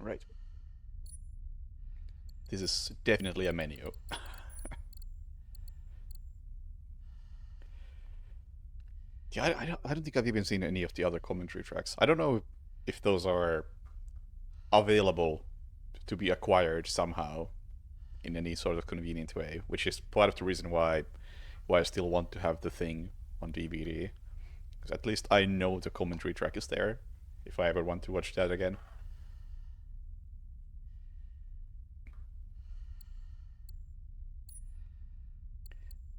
Right. This is definitely a menu. Yeah, I don't think I've even seen any of the other commentary tracks. I don't know if those are available to be acquired somehow in any sort of convenient way, which is part of the reason why I still want to have the thing on DVD. Because at least I know the commentary track is there if I ever want to watch that again.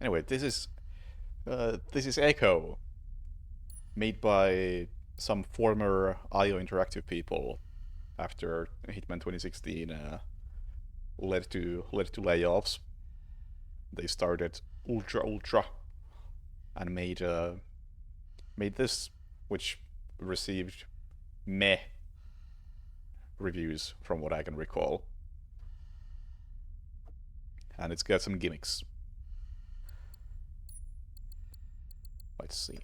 Anyway, this is Echo, made by some former IO Interactive people after Hitman 2016 led to layoffs. They started Ultra and made this, which received meh reviews from what I can recall, and it's got some gimmicks. Let's see.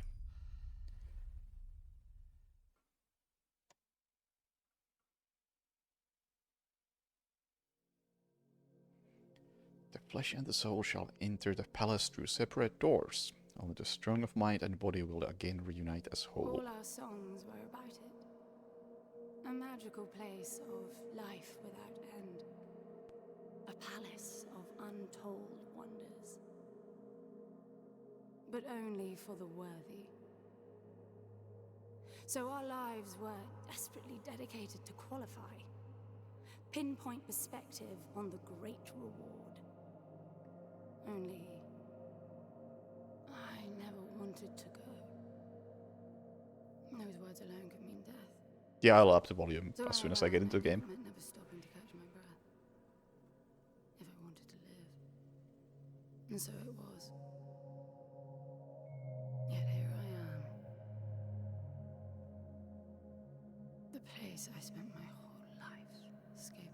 The flesh and the soul shall enter the palace through separate doors. Only the strong of mind and body will again reunite as whole. All our songs were about it. A magical place of life without end. A palace of untold wonders. But only for the worthy. So our lives were desperately dedicated to qualify. Pinpoint perspective on the great reward. Only I never wanted to go. Those words alone could mean death. Yeah, I'll up the volume So as I soon as I get into the game. meant never stopping to catch my breath. If I wanted to live. And so it was. Yet here I am. The place I spent my whole life escaping.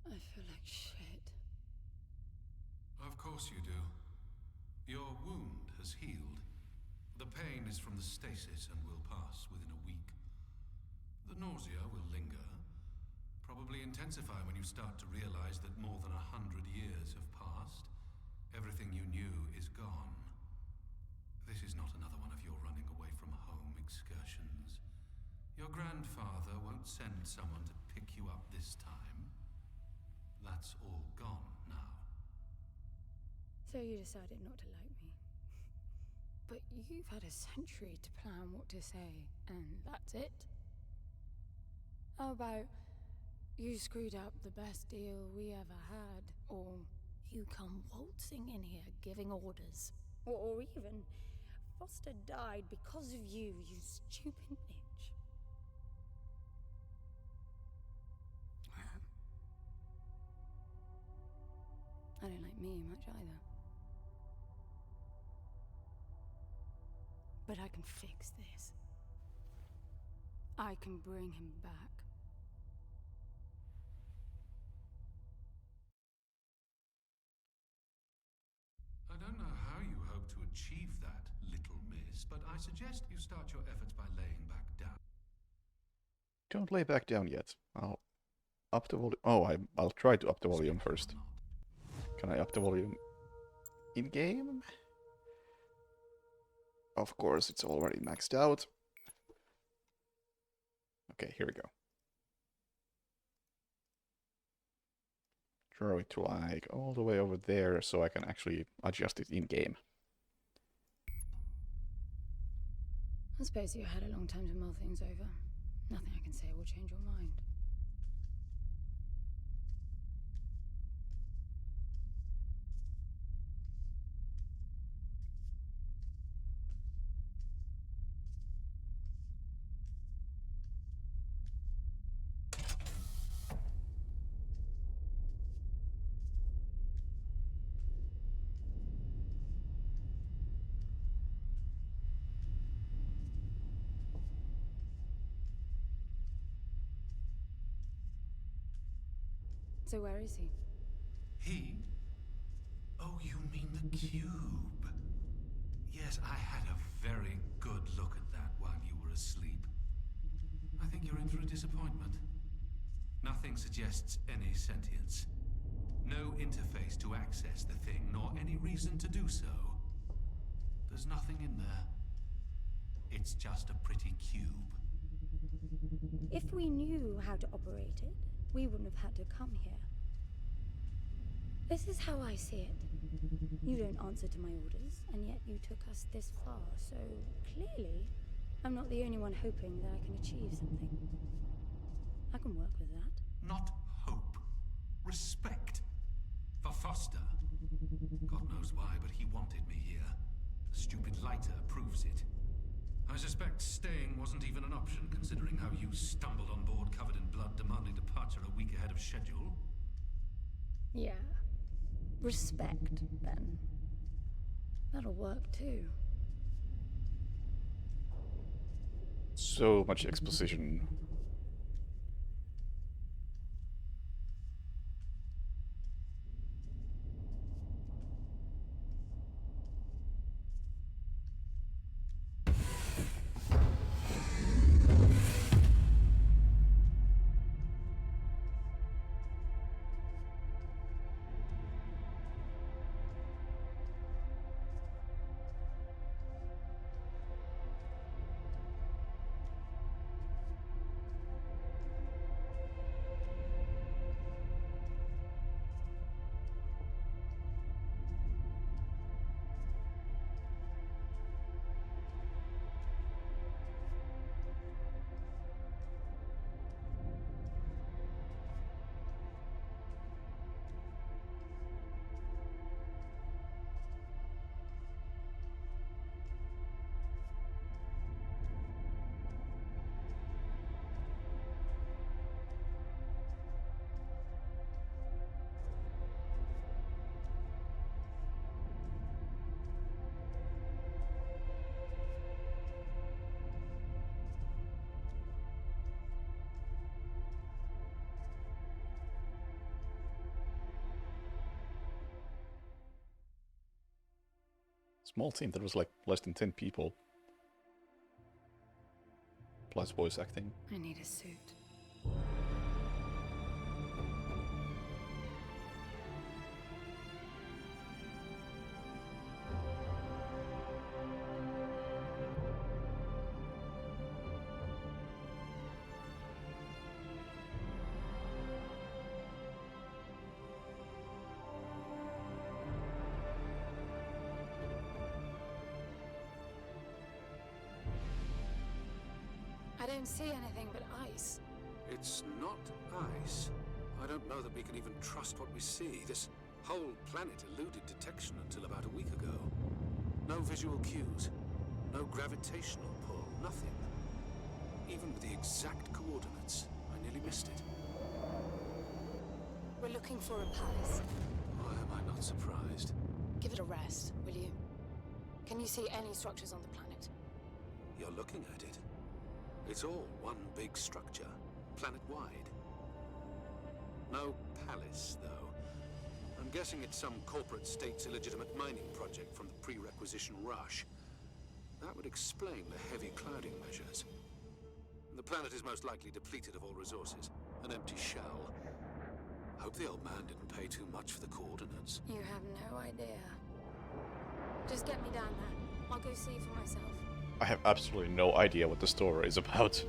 I feel like shit. Of course you do. Your wound has healed. The pain is from the stasis and will pass within a week. The nausea will linger, probably intensify when you start to realize that more than 100 years have passed. Everything you knew is gone. This is not another one of your running away from home excursions. Your grandfather won't send someone to pick you up this time. That's all gone now. So you decided not to like me. But you've had a century to plan what to say, and that's it? How about you screwed up the best deal we ever had, or you come waltzing in here giving orders, or even Foster died because of you, you stupid bitch. I don't like me much either. But I can fix this. I can bring him back. I don't know how you hope to achieve that, little miss, but I suggest you start your efforts by laying back down. Don't lay back down yet. I'll up the volume. Oh, I'll try to up the volume Speak or first. not. Can I up the volume in game? Of course, it's already maxed out. Okay, here we go. Draw it to like all the way over there so I can actually adjust it in game. I suppose you had a long time to mull things over. Nothing I can say will change your mind. So where is he? He? Oh, Yes, I had a very good look at that while you were asleep. I think you're in for a disappointment. Nothing suggests any sentience. No interface to access the thing, nor any reason to do so. There's nothing in there. It's just a pretty cube. If we knew how to operate it, we wouldn't have had to come here. This is how I see it. You don't answer to my orders, and yet you took us this far, so clearly, I'm not the only one hoping that I can achieve something. I can work with that. Not hope. Respect. For Foster. God knows why, but he wanted me here. The stupid lighter proves it. I suspect staying wasn't even an option, considering how you stumbled on board covered in blood, demanding departure a week ahead of schedule. Yeah. Respect, then. That'll work too. So much exposition. Small team that was like less than 10 people. Plus voice acting. I need a suit. I don't see anything but ice. It's not ice. I don't know that we can even trust what we see. This whole planet eluded detection until about a week ago. No visual cues, no gravitational pull, nothing. Even with the exact coordinates, I nearly missed it. We're looking for a palace. Why am I not surprised? Give it a rest, will you? Can you see any structures on the planet? You're looking at it. It's all one big structure, planet-wide. No palace, though. I'm guessing it's some corporate state's illegitimate mining project from the pre-requisition rush. That would explain the heavy clouding measures. The planet is most likely depleted of all resources. An empty shell. Hope the old man didn't pay too much for the coordinates. You have no idea. Just get me down there. I'll go see for myself. I have absolutely no idea what the story is about.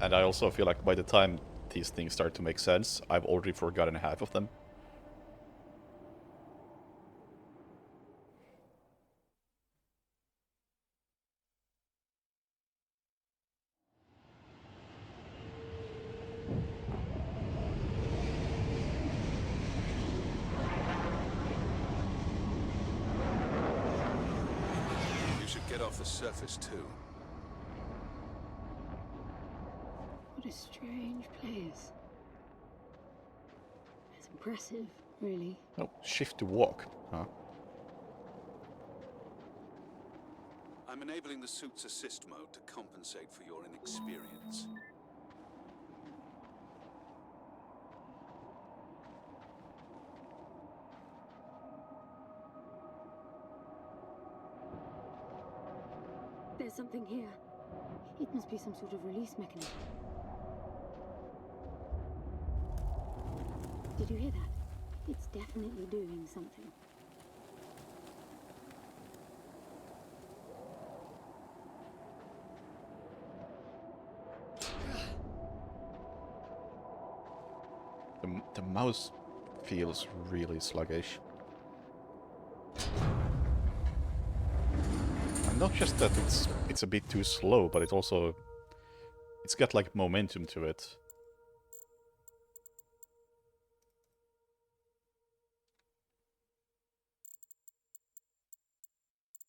And I also feel like by the time these things start to make sense, I've already forgotten half of them. You should get off the surface too. What a strange place. It's impressive, really. Oh, shift to walk, huh? I'm enabling the suit's assist mode to compensate for your inexperience. There's something here. It must be some sort of release mechanism. Did you hear that? It's definitely doing something. The mouse feels really sluggish. And not just that it's a bit too slow, but it's got like momentum to it.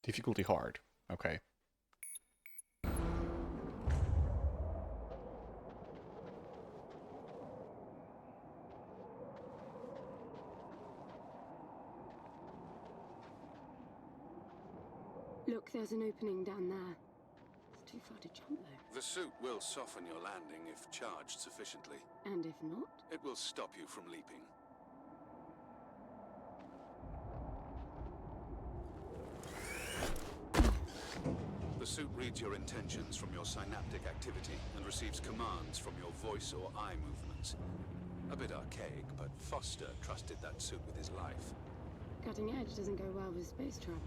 Difficulty hard. Okay. Look, there's an opening down there. It's too far to jump, though. The suit will soften your landing if charged sufficiently. And if not? It will stop you from leaping. The suit reads your intentions from your synaptic activity and receives commands from your voice or eye movements. A bit archaic, but Foster trusted that suit with his life. Cutting edge doesn't go well with space travel.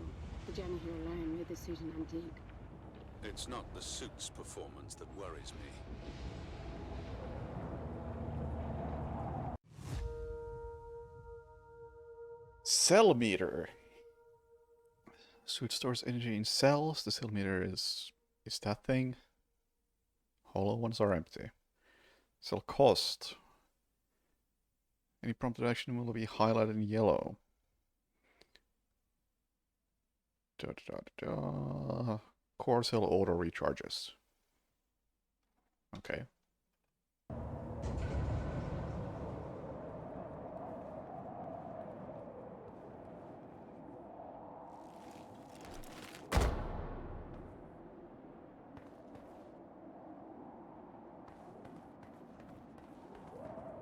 The journey here alone made the suit an antique. It's not the suit's performance that worries me. Cell meter. Suit stores energy in cells. The cell meter is that thing. Hollow ones are empty. Cell cost. Any prompted action will be highlighted in yellow. Core cell auto recharges. Okay.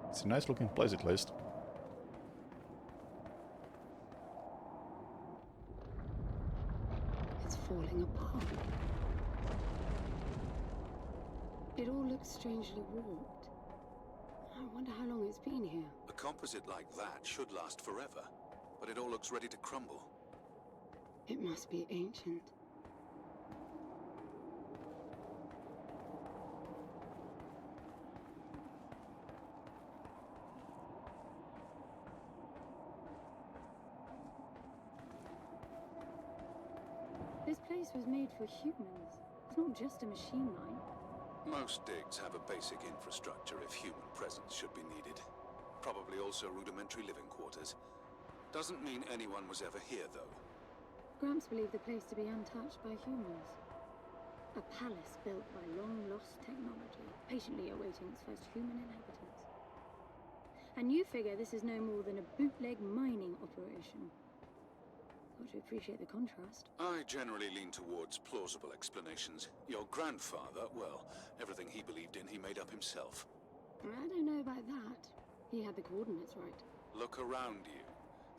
It's a nice looking place at least. It's falling apart. It all looks strangely warped. I wonder how long it's been here. A composite like that should last forever, but it all looks ready to crumble. It must be ancient. This place was made for humans. It's not just a machine line. Most digs have a basic infrastructure if human presence should be needed. Probably also rudimentary living quarters. Doesn't mean anyone was ever here, though. Gramps believed the place to be untouched by humans. A palace built by long-lost technology, patiently awaiting its first human inhabitants. And you figure this is no more than a bootleg mining operation. Got to appreciate the contrast. I generally lean towards plausible explanations. Your grandfather, well, everything he believed in, he made up himself. I don't know about that. He had the coordinates right. Look around you.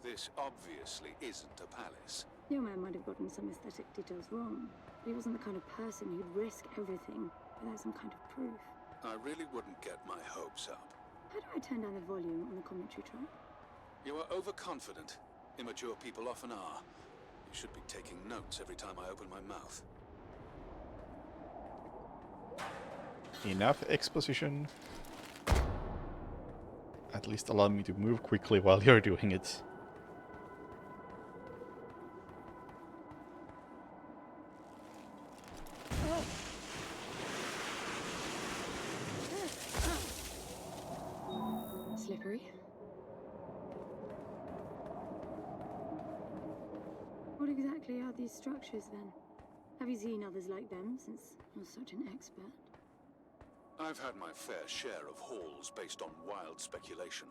This obviously isn't a palace. Your man might have gotten some aesthetic details wrong. But he wasn't the kind of person who'd risk everything without some kind of proof. I really wouldn't get my hopes up. How do I turn down the volume on the commentary track? You are overconfident. Immature people often are. You should be taking notes every time I open my mouth. Enough exposition. At least allow me to move quickly while you're doing it. Slippery. What exactly are these structures, then? Have you seen others like them, since you're such an expert? I've had my fair share of hauls based on wild speculation.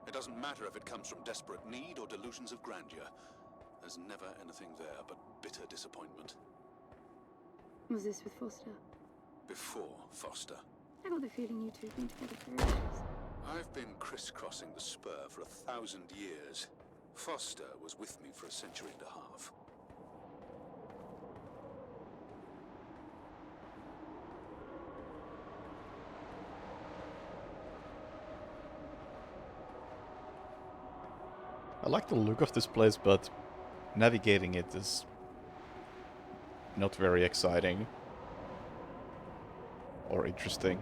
It doesn't matter if it comes from desperate need or delusions of grandeur. There's never anything there but bitter disappointment. Was this with Foster? Before Foster. I got the feeling you two have been together for ages. I've been crisscrossing the spur for 1,000 years. Foster was with me for a century and a half. like the look of this place, but navigating it is not very exciting or interesting.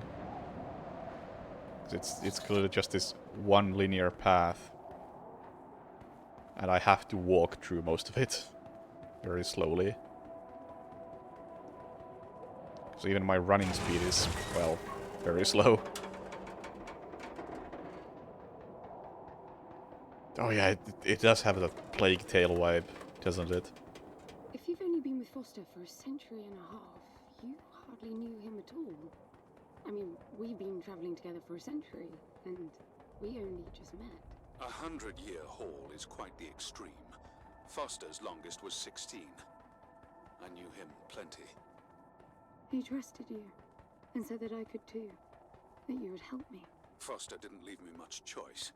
It's clearly just this one linear path, and I have to walk through most of it very slowly. So even my running speed is, well, very slow. Oh yeah, it does have the Plague Tale vibe, doesn't it? If you've only been with Foster for a century and a half, you hardly knew him at all. I mean, we've been traveling together for a century, and we only just met. 100-year haul is quite the extreme. Foster's longest was 16. I knew him plenty. He trusted you, and said that I could too, that you would help me. Foster didn't leave me much choice.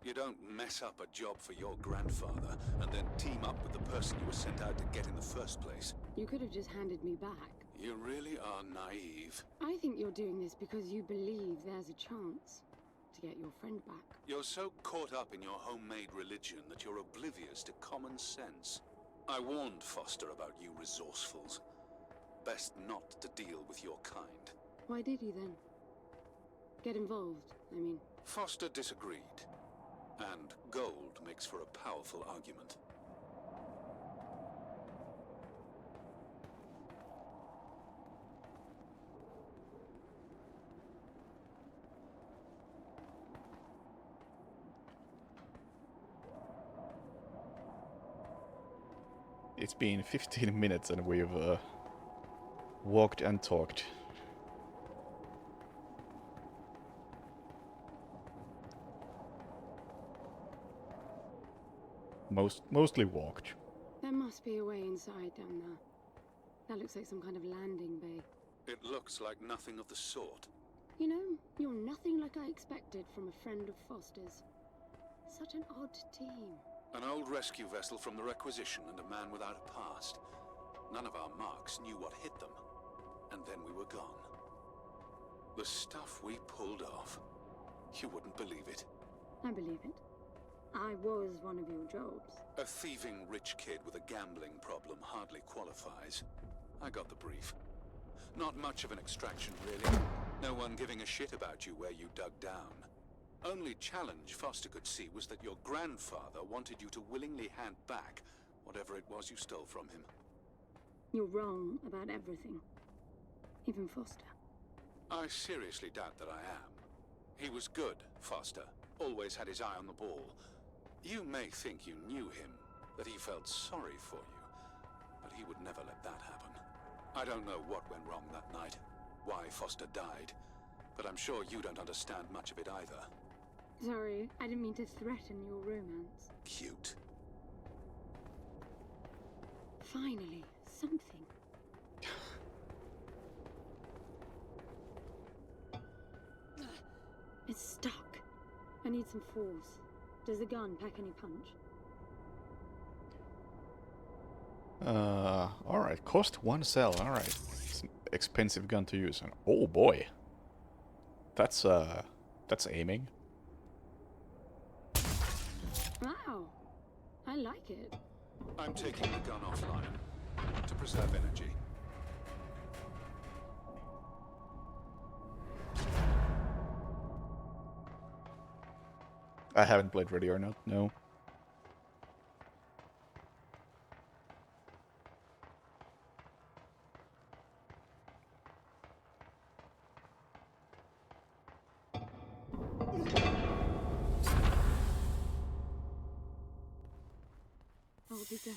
You don't mess up a job for your grandfather and then team up with the person you were sent out to get in the first place. You could have just handed me back. You really are naive. I think you're doing this because you believe there's a chance to get your friend back. You're so caught up in your homemade religion that you're oblivious to common sense. I warned Foster about you resourcefuls. Best not to deal with your kind. Why did you then? Get involved, I mean. Foster disagreed. And gold makes for a powerful argument. It's been 15 minutes and we've walked and talked. Mostly walked. There must be a way inside down there. That looks like some kind of landing bay. It looks like nothing of the sort. You know, you're nothing like I expected from a friend of Foster's. Such an odd team. An old rescue vessel from the Requisition and a man without a past. None of our marks knew what hit them. And then we were gone. The stuff we pulled off. You wouldn't believe it. I believe it. I was one of your jobs. A thieving rich kid with a gambling problem hardly qualifies. I got the brief. Not much of an extraction, really. No one giving a shit about you where you dug down. Only challenge Foster could see was that your grandfather wanted you to willingly hand back whatever it was you stole from him. You're wrong about everything. Even Foster. I seriously doubt that I am. He was good, Foster. Always had his eye on the ball. You may think you knew him, that he felt sorry for you, but he would never let that happen. I don't know what went wrong that night, why Foster died, but I'm sure you don't understand much of it either. Sorry, I didn't mean to threaten your romance. Cute. Finally, something. It's stuck. I need some force. Does the gun pack any punch? Alright, cost 1 cell, alright. It's an expensive gun to use, and oh boy. That's aiming. Wow, I like it. I'm taking the gun offline, to preserve energy. I haven't played Ready or Not, no. I'll be damned.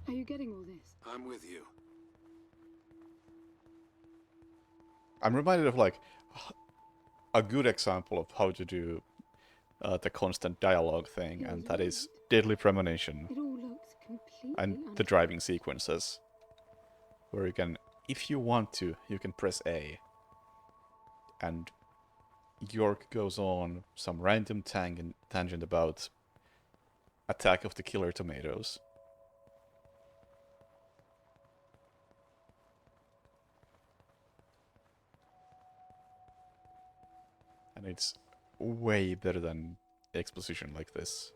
Are you getting all this? I'm with you. I'm reminded of like a good example of how to do the constant dialogue thing, and that is Deadly Premonition It all looks completely and the driving sequences, where you can, if you want to, you can press A, and York goes on some random tangent about Attack of the Killer Tomatoes. And it's way better than exposition like this.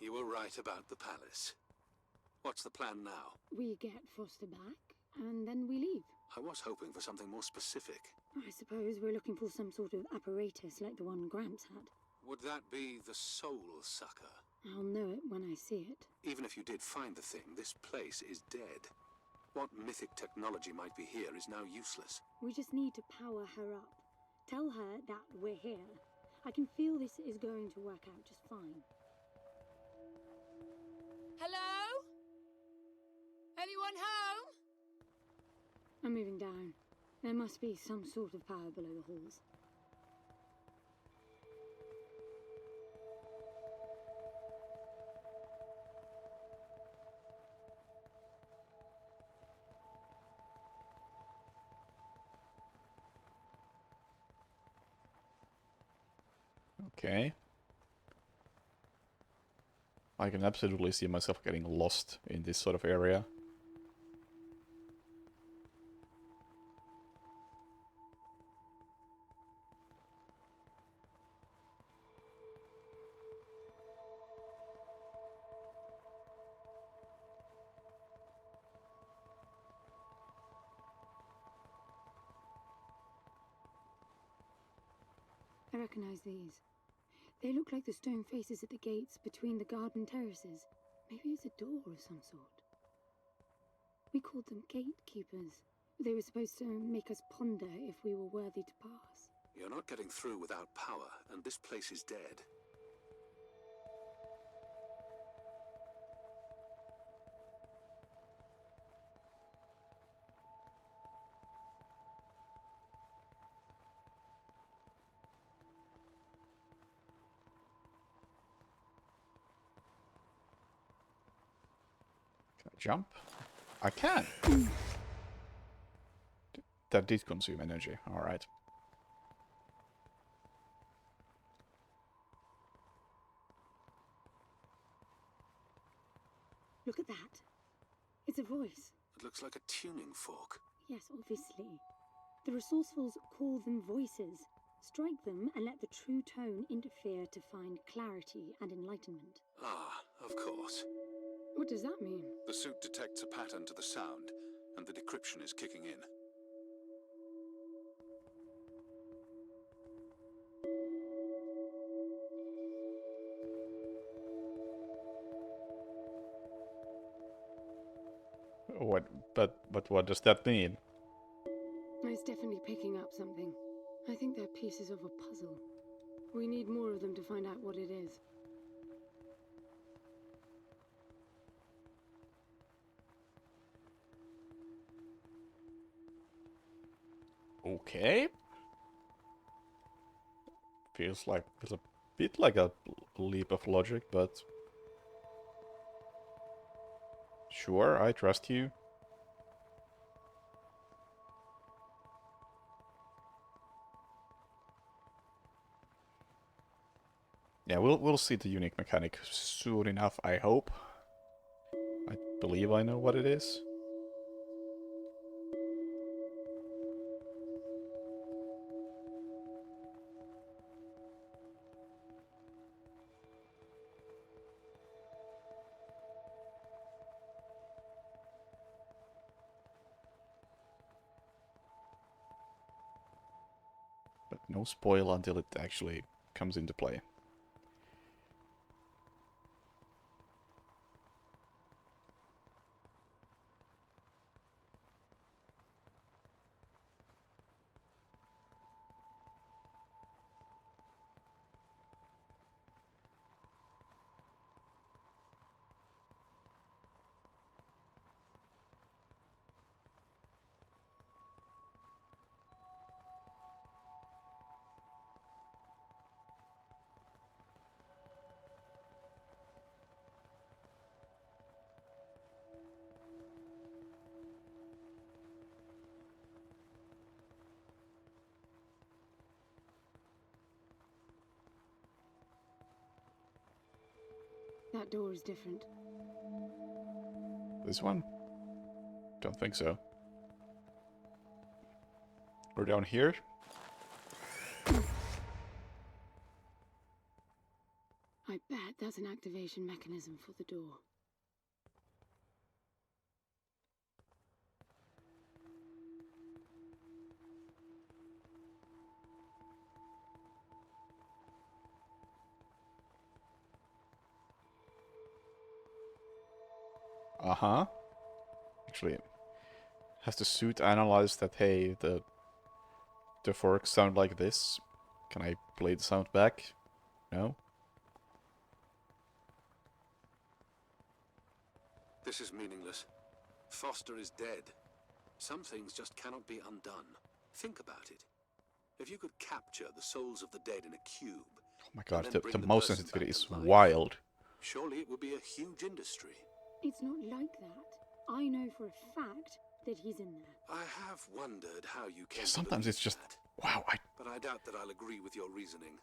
You were right about the palace. What's the plan now? We get Foster back, and then we leave. I was hoping for something more specific. I suppose we're looking for some sort of apparatus like the one Gramps had. Would that be the Soul Sucker? I'll know it when I see it. Even if you did find the thing, this place is dead. What mythic technology might be here is now useless. We just need to power her up. Tell her that we're here. I can feel this is going to work out just fine. Hello? Anyone home? I'm moving down. There must be some sort of power below the halls. Okay. I can absolutely see myself getting lost in this sort of area. I recognize these. They look like the stone faces at the gates between the garden terraces. Maybe it's a door of some sort. We called them gatekeepers. They were supposed to make us ponder if we were worthy to pass. You're not getting through without power, and this place is dead. Can I jump? I can! That did consume energy, alright. Look at that. It's a voice. It looks like a tuning fork. Yes, obviously. The resourcefuls call them voices. Strike them and let the true tone interfere to find clarity and enlightenment. Ah, of course. What does that mean? The suit detects a pattern to the sound, and the decryption is kicking in. But what does that mean? It's definitely picking up something. I think they're pieces of a puzzle. We need more of them to find out what it is. Okay. Feels a bit like a leap of logic, but sure, I trust you. Yeah, we'll see the unique mechanic soon enough, I hope. I believe I know what it is. But no spoil until it actually comes into play. That door is different. This one? Don't think so. We're down here? I bet that's That's an activation mechanism for the door. Uh-huh. Actually, has the suit analyzed that, hey, the forks sound like this? Can I play the sound back? No? This is meaningless. Foster is dead. Some things just cannot be undone. Think about it. If you could capture the souls of the dead in a cube, Oh my god, and then the bring the mouse person sensitivity back is to life, wild. surely it would be a huge industry. It's not like that. I know for a fact that he's in there. I have wondered how you came Yeah, to sometimes believe it's just... that, Wow, but I doubt that I'll agree with your reasoning.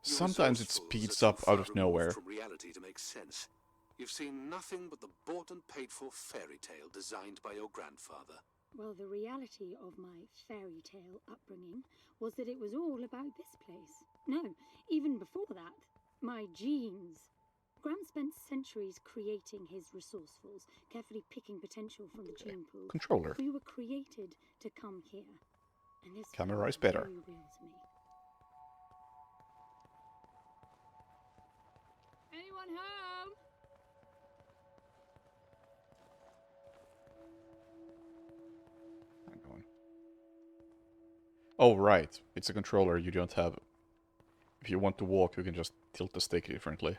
You sometimes it resourcefuls speeds are up too out far of removed nowhere. from reality to make sense. You've seen nothing but the bought and paid for fairy tale designed by your grandfather. Well, the reality of my fairy tale upbringing was that it was all about this place. No, even before that, my genes. Gram spent centuries creating his resourcefuls, carefully picking potential from the gene pool. Controller. We were created to come here. And this Camera felt is better. very real to me. Anyone home? Hang on. Oh, right. It's a controller. You don't have... If you want to walk, you can just tilt the stick differently.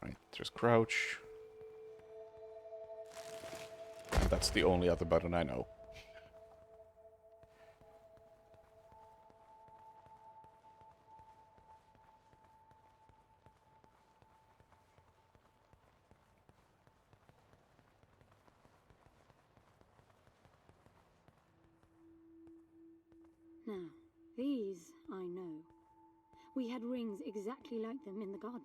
Right, there's crouch. That's the only other button I know. Now, these I know. We had rings exactly like them in the gardens.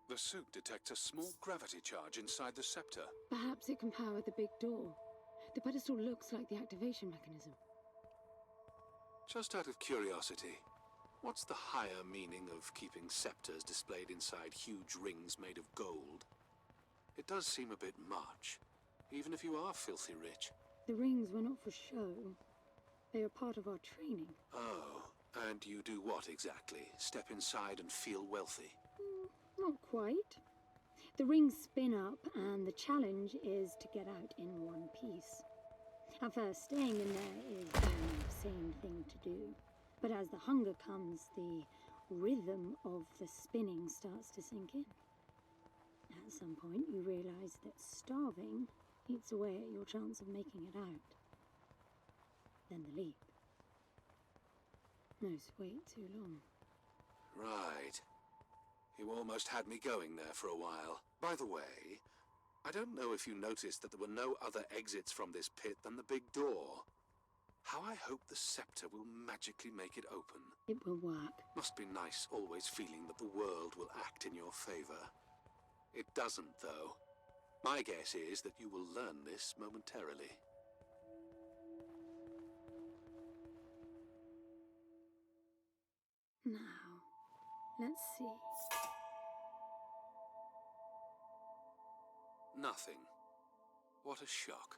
The suit detects a small gravity charge inside the scepter. Perhaps it can power the big door. The pedestal looks like the activation mechanism. Just out of curiosity, what's the higher meaning of keeping scepters displayed inside huge rings made of gold? It does seem a bit much, even if you are filthy rich. The rings were not for show. They are part of our training. Oh, and you do what exactly? Step inside and feel wealthy? Not quite. The rings spin up, and the challenge is to get out in one piece. At first, staying in there is the same thing to do. But as the hunger comes, the rhythm of the spinning starts to sink in. At some point, you realize that starving eats away at your chance of making it out. Then the leap. No, wait too long. Right. You almost had me going there for a while. By the way, I don't know if you noticed that there were no other exits from this pit than the big door. How I hope the scepter will magically make it open. It will work. Must be nice always feeling that the world will act in your favor. It doesn't, though. My guess is that you will learn this momentarily. Now, let's see. Nothing. What a shock.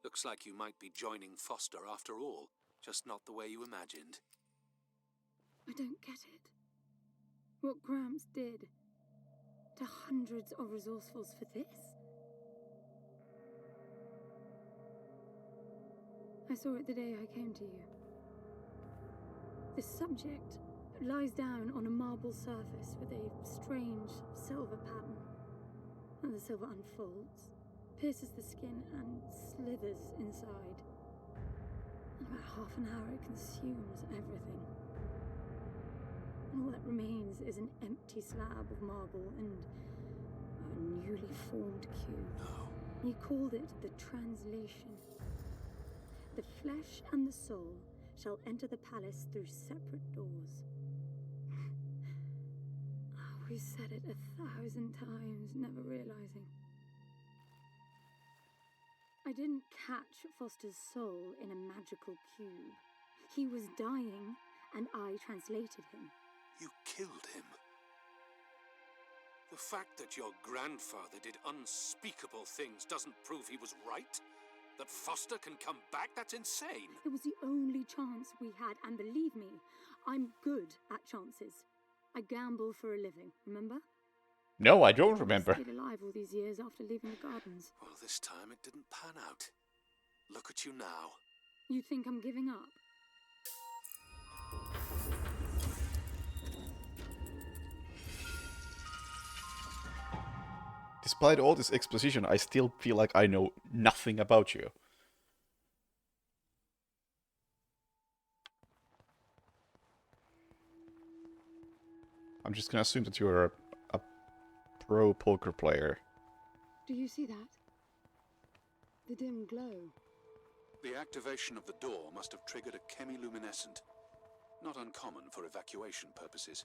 Looks like you might be joining Foster after all, just not the way you imagined. I don't get it. What Gramps did to hundreds of resourcefuls for this? I saw it the day I came to you. The subject lies down on a marble surface with a strange silver pattern. And the silver unfolds, pierces the skin, and slithers inside. In about half an hour, it consumes everything. And all that remains is an empty slab of marble and a newly formed cube. No. He called it the translation. The flesh and the soul shall enter the palace through separate doors. We said it 1,000 times, never realizing. I didn't catch Foster's soul in a magical cube. He was dying, and I translated him. You killed him. The fact that your grandfather did unspeakable things doesn't prove he was right? That Foster can come back? That's insane! It was the only chance we had, and believe me, I'm good at chances. I gamble for a living, remember? No, I don't remember. I stayed alive all these years after leaving the gardens. Well, this time it didn't pan out. Look at you now. You think I'm giving up? Despite all this exposition, I still feel like I know nothing about you. I'm just gonna assume that you're a pro poker player. Do you see that? The dim glow. The activation of the door must have triggered a chemiluminescent. Not uncommon for evacuation purposes.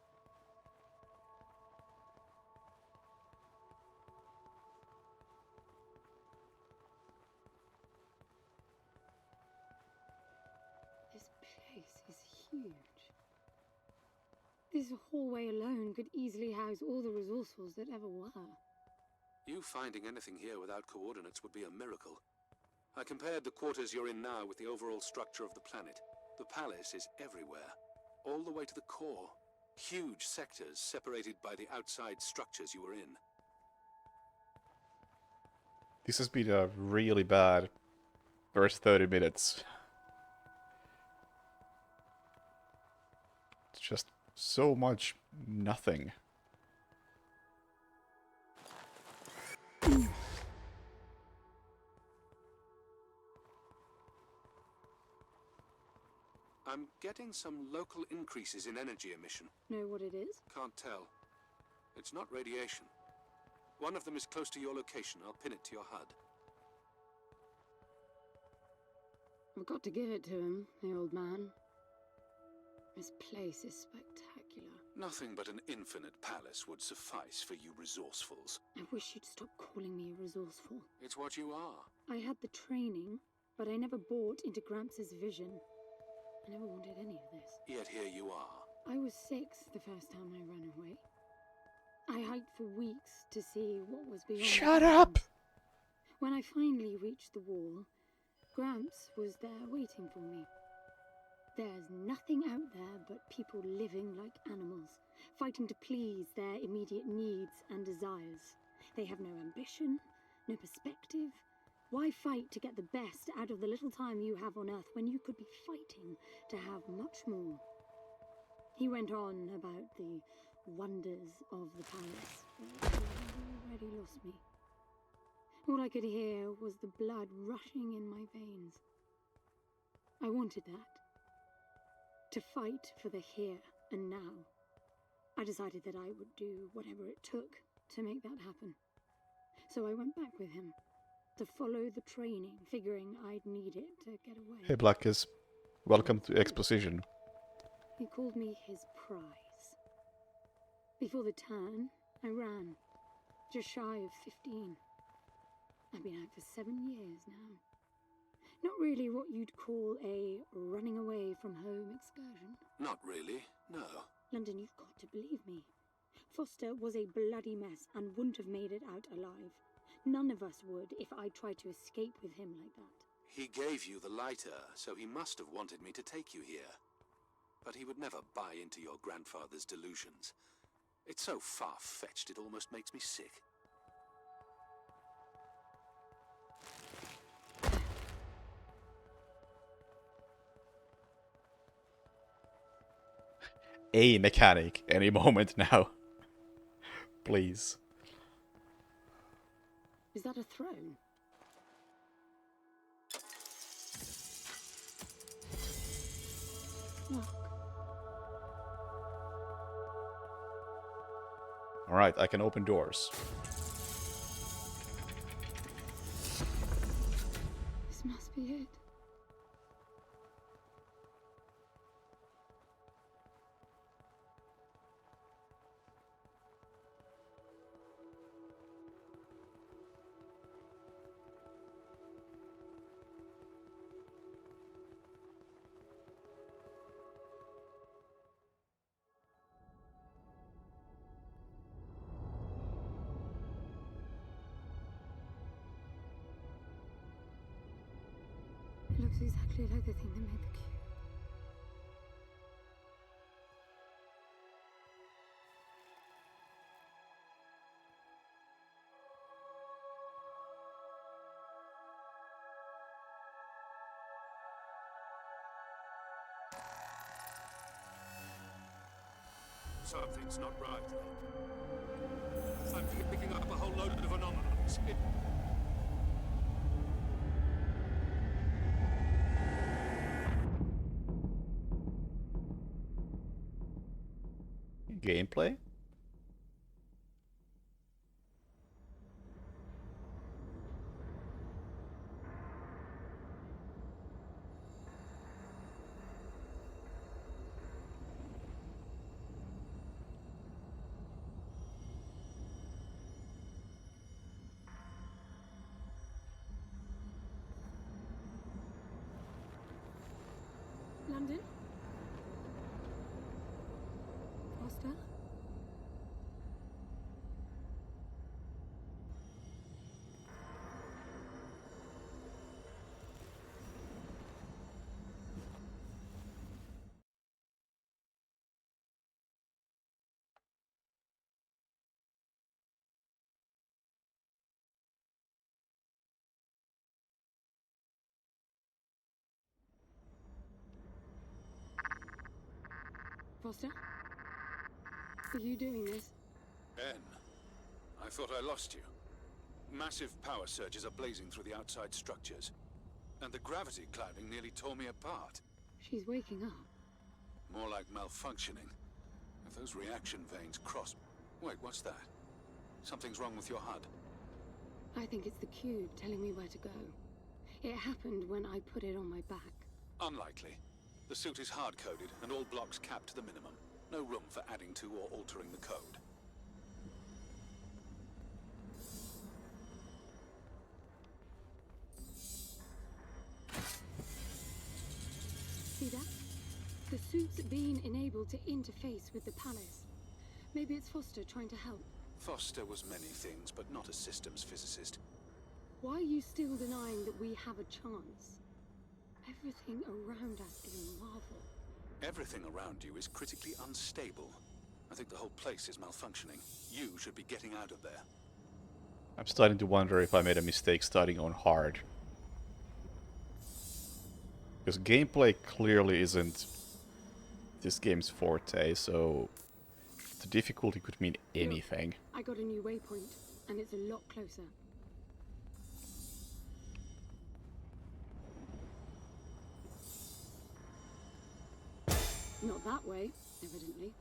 This place is huge. This hallway alone could easily house all the resourcefuls that ever were. You finding anything here without coordinates would be a miracle. I compared the quarters you're in now with the overall structure of the planet. The palace is everywhere, all the way to the core. Huge sectors separated by the outside structures you were in. This has been a really bad first 30 minutes. It's just so much nothing. I'm getting some local increases in energy emission. Know what it is? Can't tell. It's not radiation. One of them is close to your location. I'll pin it to your HUD. I've got to give it to him, the old man. This place is spectacular. Nothing but an infinite palace would suffice for you resourcefuls. I wish you'd stop calling me a resourceful. It's what you are. I had the training, but I never bought into Gramps' vision. I never wanted any of this. Yet here you are. I was 6 the first time I ran away. I hiked for weeks to see what was beyond. Shut up! When I finally reached the wall, Gramps was there waiting for me. There's nothing out there but people living like animals, fighting to please their immediate needs and desires. They have no ambition, no perspective. Why fight to get the best out of the little time you have on Earth when you could be fighting to have much more? He went on about the wonders of the palace, but he already lost me. All I could hear was the blood rushing in my veins. I wanted that. To fight for the here and now. I decided that I would do whatever it took to make that happen. So I went back with him, to follow the training, figuring I'd need it to get away. Hey Blackus, welcome to Exposition. He called me his prize. Before the turn, I ran, just shy of 15. I've been out for 7 years now. Not really what you'd call a running away from home excursion. Not really, no. London, you've got to believe me. Foster was a bloody mess and wouldn't have made it out alive. None of us would if I tried to escape with him like that. He gave you the lighter, so he must have wanted me to take you here. But he would never buy into your grandfather's delusions. It's so far-fetched it almost makes me sick. A mechanic any moment now. Please. Is that a throne? Look. Alright, I can open doors. This must be it. Looks exactly like the thing that made the cube. Something's not right. I'm picking up a whole load of anomalies. Gameplay? London? Foster? Foster? Are you doing this? Ben, I thought I lost you. Massive power surges are blazing through the outside structures. And the gravity clouding nearly tore me apart. She's waking up. More like malfunctioning. If those reaction veins cross... Wait, what's that? Something's wrong with your HUD. I think it's the cube telling me where to go. It happened when I put it on my back. Unlikely. The suit is hard-coded, and all blocks capped to the minimum. No room for adding to or altering the code. See that? The suit's being enabled to interface with the palace. Maybe it's Foster trying to help. Foster was many things, but not a systems physicist. Why are you still denying that we have a chance? Everything around us is a marvel. Everything around you is critically unstable. I think the whole place is malfunctioning. You should be getting out of there. I'm starting to wonder if I made a mistake starting on hard. Because gameplay clearly isn't this game's forte, so the difficulty could mean anything. I got a new waypoint, and it's a lot closer. Not that way, evidently.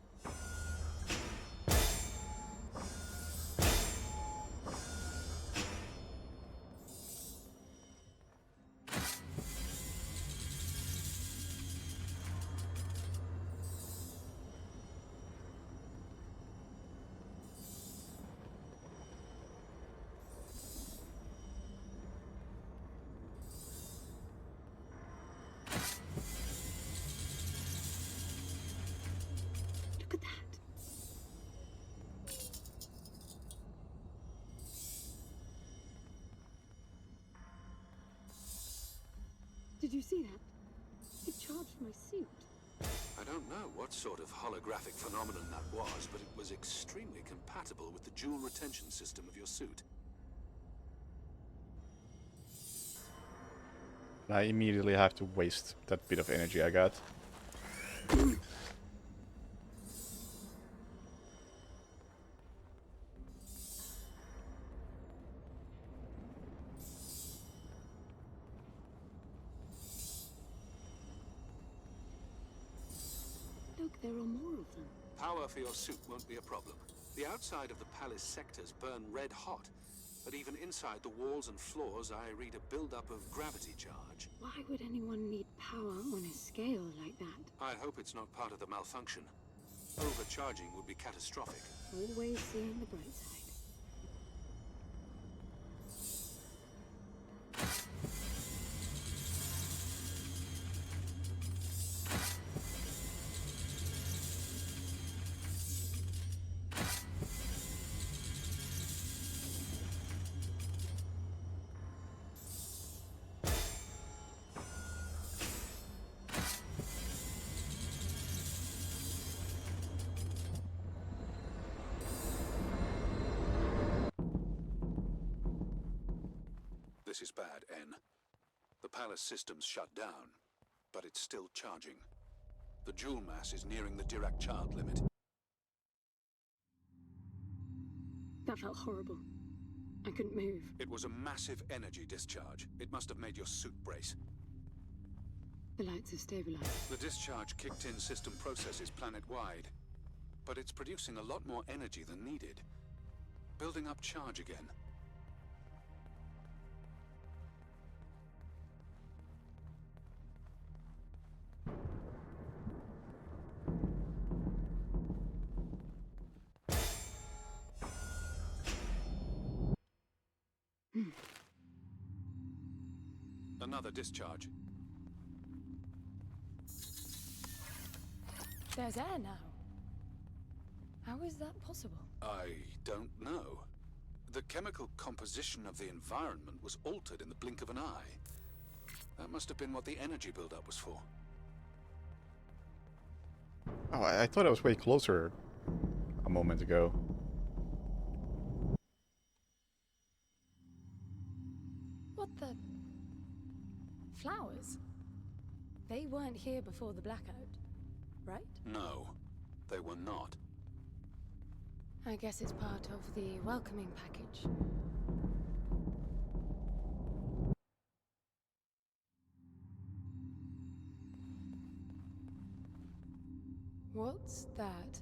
Look at that. Did you see that? It charged my suit. I don't know what sort of holographic phenomenon that was, but it was extremely compatible with the dual retention system of your suit. I immediately have to waste that bit of energy I got. Look, there are more of them. Power for your suit won't be a problem. The outside of the palace sectors burn red hot, but even inside the walls and floors I read a build-up of gravity charge. Why would anyone need power on a scale like that? I hope it's not part of the malfunction. Overcharging would be catastrophic. Always seeing the bright side. This is bad, N. The palace system's shut down, but it's still charging. The Joule mass is nearing the Dirac-Child limit. That felt horrible. I couldn't move. It was a massive energy discharge. It must have made your suit brace. The lights have stabilized. The discharge kicked in system processes planet-wide, but it's producing a lot more energy than needed. Building up charge again. Another discharge. There's air now. How is that possible? I don't know. The chemical composition of the environment was altered in the blink of an eye. That must have been what the energy buildup was for. Oh, I thought I was way closer a moment ago. What the... Flowers? They weren't here before the blackout, right? No, they were not. I guess it's part of the welcoming package. What's that?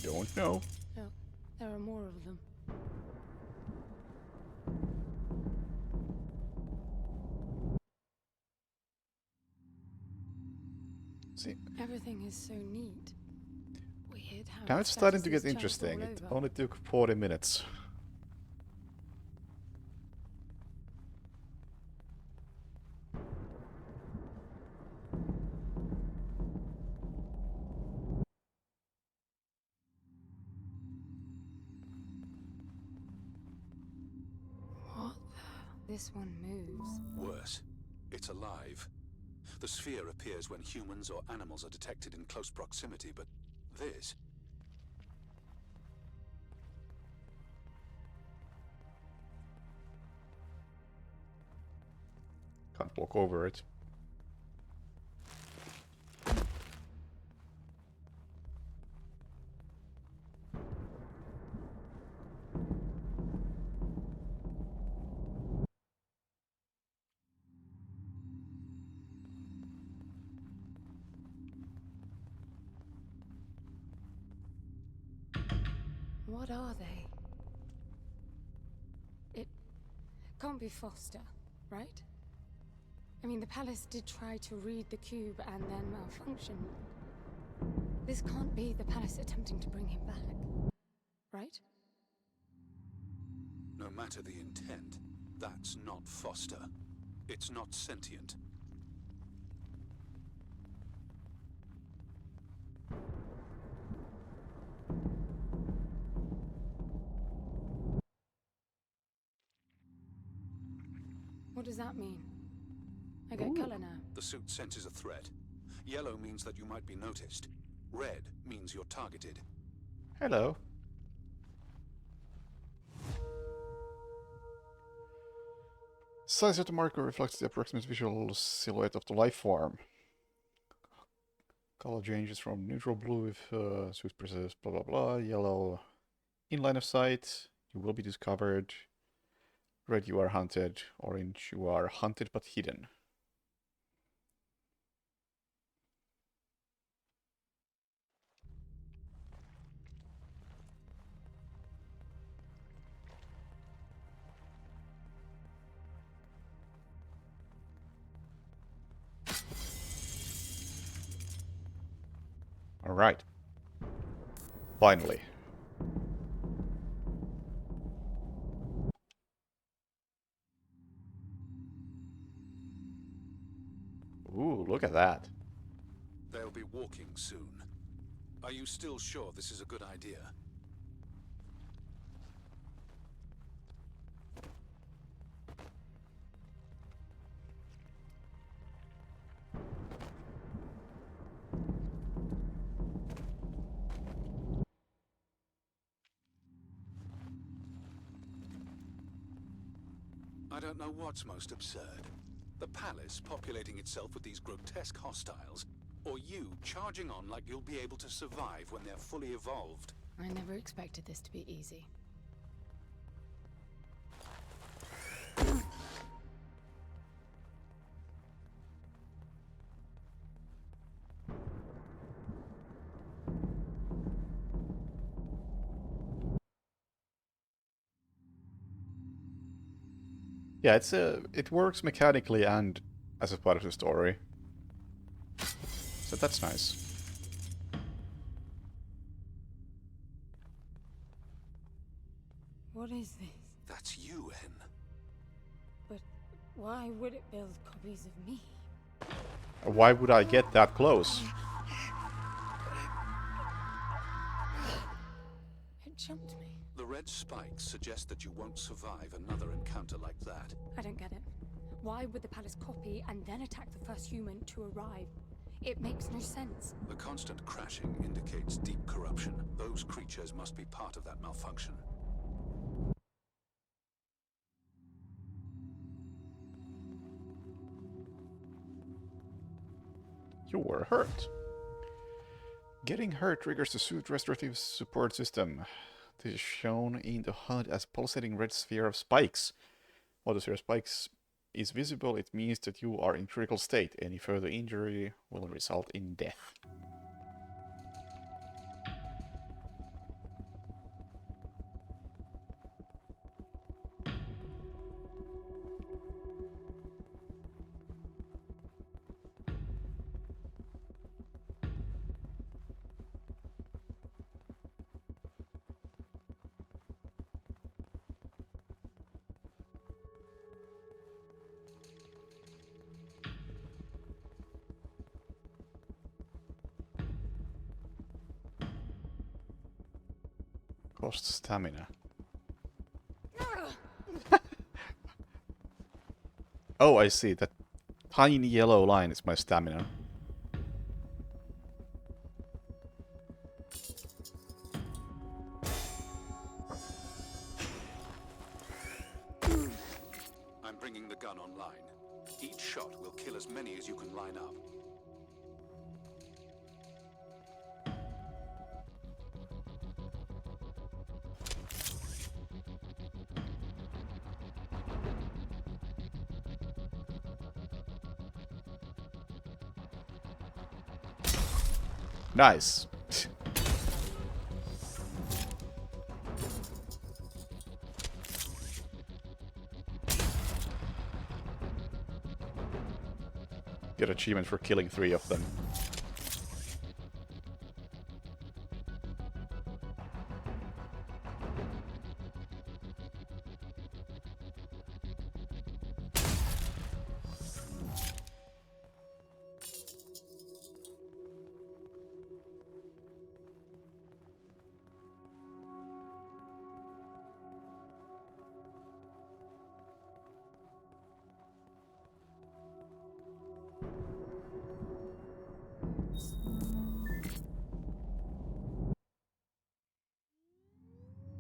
Don't know. Oh, there are more of them. See, Everything is so neat. Weird how now it's starting to get statues interesting. jump It all over. only took 40 minutes. What the... This one moves. Worse, it's alive. The sphere appears when humans or animals are detected in close proximity, but this... Can't walk over it. What are they? It can't be Foster, right? I mean, the palace did try to read the cube and then malfunction. This can't be the palace attempting to bring him back, right? No matter the intent, that's not Foster. It's not sentient. What does that mean? I get color now. The suit senses a threat. Yellow means that you might be noticed. Red means you're targeted. Hello. Size of the marker reflects the approximate visual silhouette of the life form. Color changes from neutral blue if suit presses blah blah blah, yellow in line of sight, you will be discovered, red you are hunted, orange you are hunted but hidden. All right. Finally. Ooh, look at that. They'll be walking soon. Are you still sure this is a good idea? I don't know what's most absurd. The palace populating itself with these grotesque hostiles, or you charging on like you'll be able to survive when they're fully evolved. I never expected this to be easy. Yeah, it works mechanically and as a part of the story. So that's nice. What is this? That's you, Hen. But why would it build copies of me? Why would I get that close? It jumped me. The red spikes suggest that you won't survive another encounter like that. I don't get it. Why would the palace copy and then attack the first human to arrive? It makes no sense. The constant crashing indicates deep corruption. Those creatures must be part of that malfunction. You were hurt. Getting hurt triggers the suit restorative support system. This is shown in the HUD as pulsating red sphere of spikes. While the sphere of spikes is visible, it means that you are in critical state. Any further injury will result in death. Cost stamina. Oh, I see. That tiny yellow line is my stamina. I'm bringing the gun online. Each shot will kill as many as you can line up. Nice. Get achievement for killing 3 of them.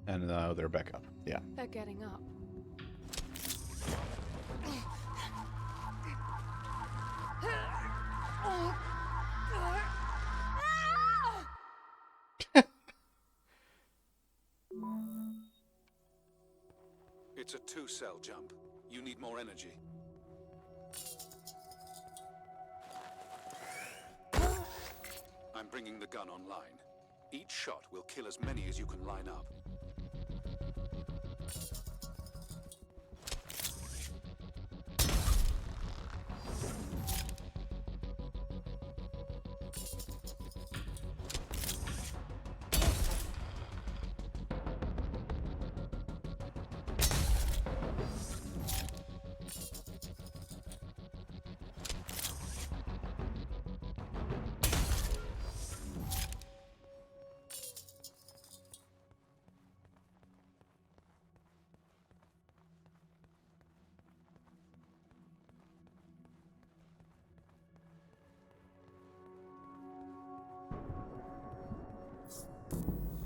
And now they're back up. Yeah. They're getting up. It's a 2-cell jump. You need more energy. I'm bringing the gun online. Each shot will kill as many as you can line up.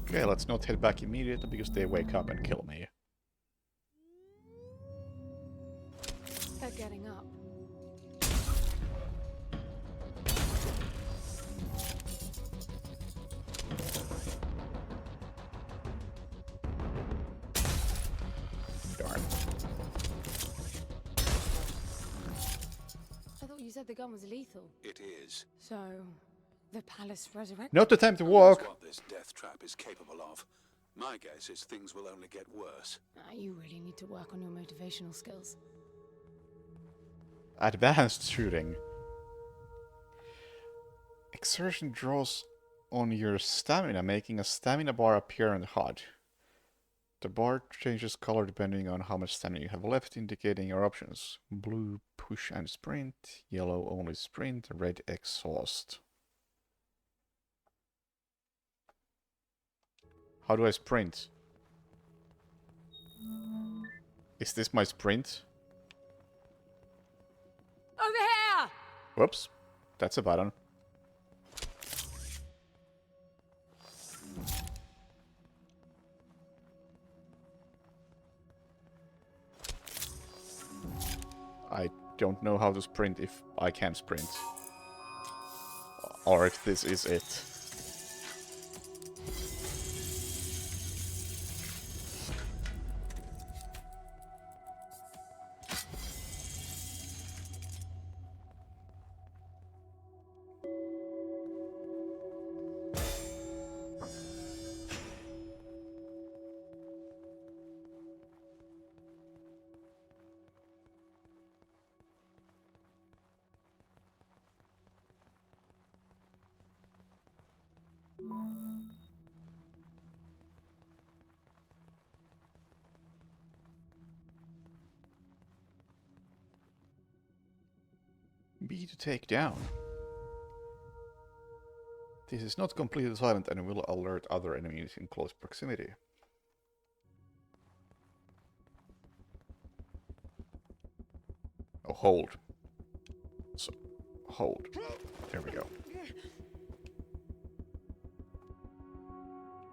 Okay, let's not head back immediately because they wake up and kill me. Darn. I thought you said the gun was lethal. It is. So, the palace resurrected? Not the time to That's walk. what this death trap is capable of. My guess is things will only get worse. You really need to work on your motivational skills. Advanced shooting. Exertion draws on your stamina, making a stamina bar appear on the HUD. The bar changes color depending on how much stamina you have left, indicating your options. Blue, push and sprint. Yellow, only sprint. Red, exhaust. How do I sprint? Is this my sprint? Over here! Whoops. That's a button. I don't know how to sprint if I can sprint. Or if this is it. B to take down. This is not completely silent and will alert other enemies in close proximity. Oh, hold. So, hold. There we go.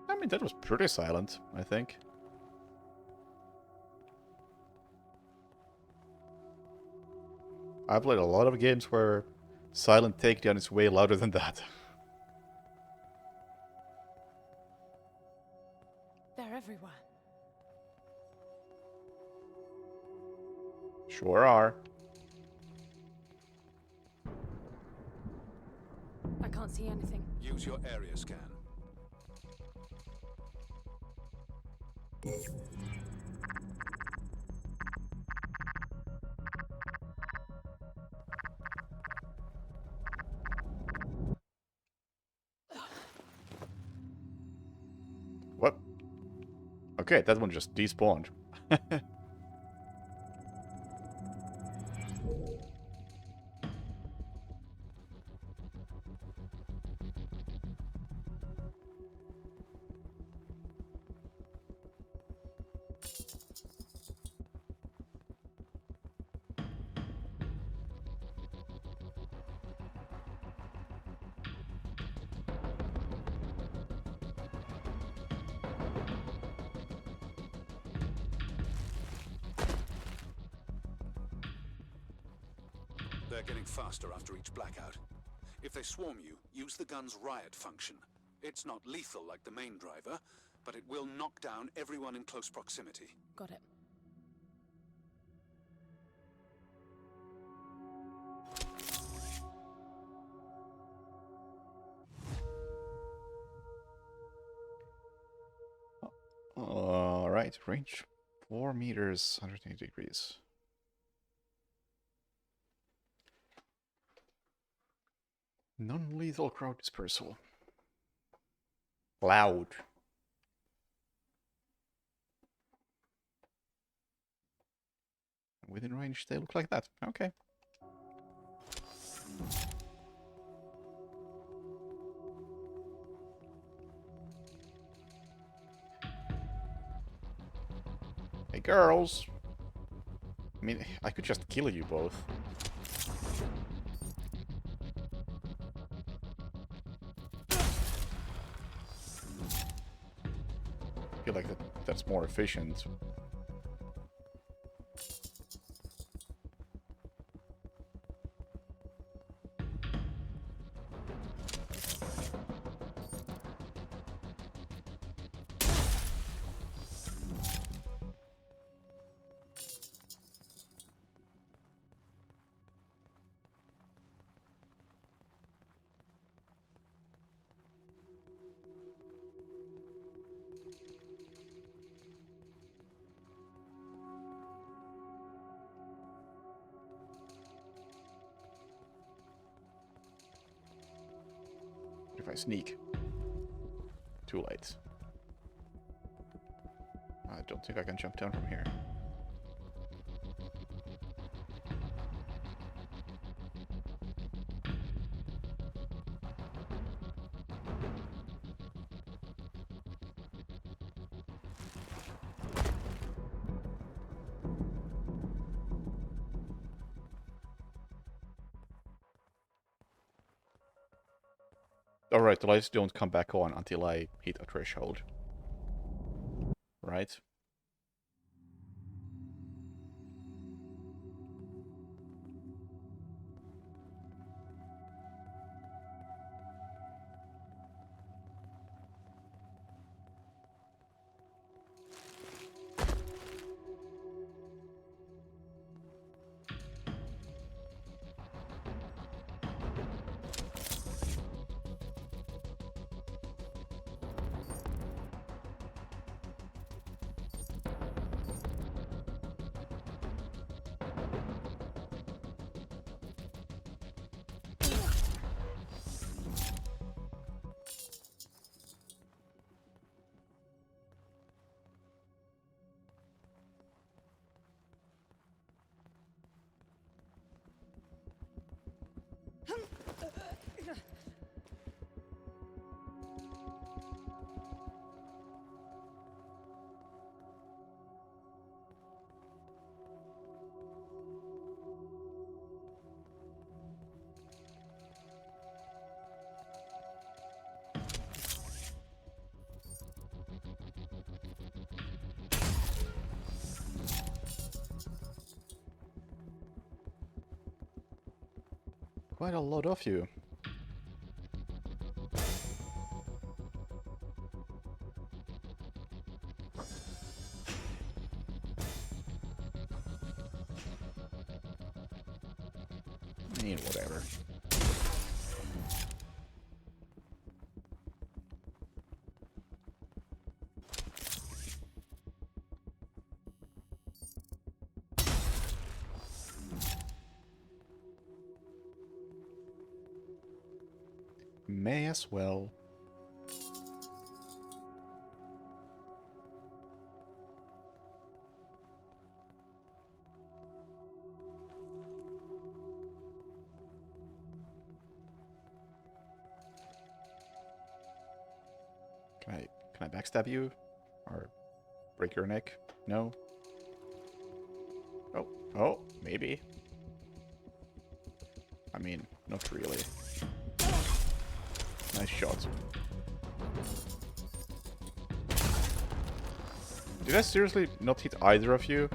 I mean, that was pretty silent, I think. I played a lot of games where silent takedown is way louder than that. They're everywhere. Sure are. I can't see anything. Use your area scan. What? Okay, that one just despawned. They're getting faster after each blackout. If they swarm you, use the gun's riot function. It's not lethal like the main driver, but it will knock down everyone in close proximity. Got it. Alright, range 4 meters, 180 degrees. Non-lethal crowd dispersal. Loud. Within range, they look like that. Okay. Hey, girls. I mean, I could just kill you both. I feel like that's more efficient. I sneak? Too late. I don't think I can jump down from here. Alright, the lights don't come back on until I hit a threshold. Right? Quite a lot of you. I mean, whatever. May as well. Can I backstab you? Or break your neck? No? Oh, maybe. I mean, not really. Nice shot. Did I seriously not hit either of you?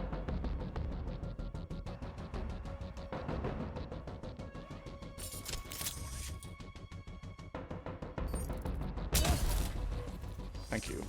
Thank you.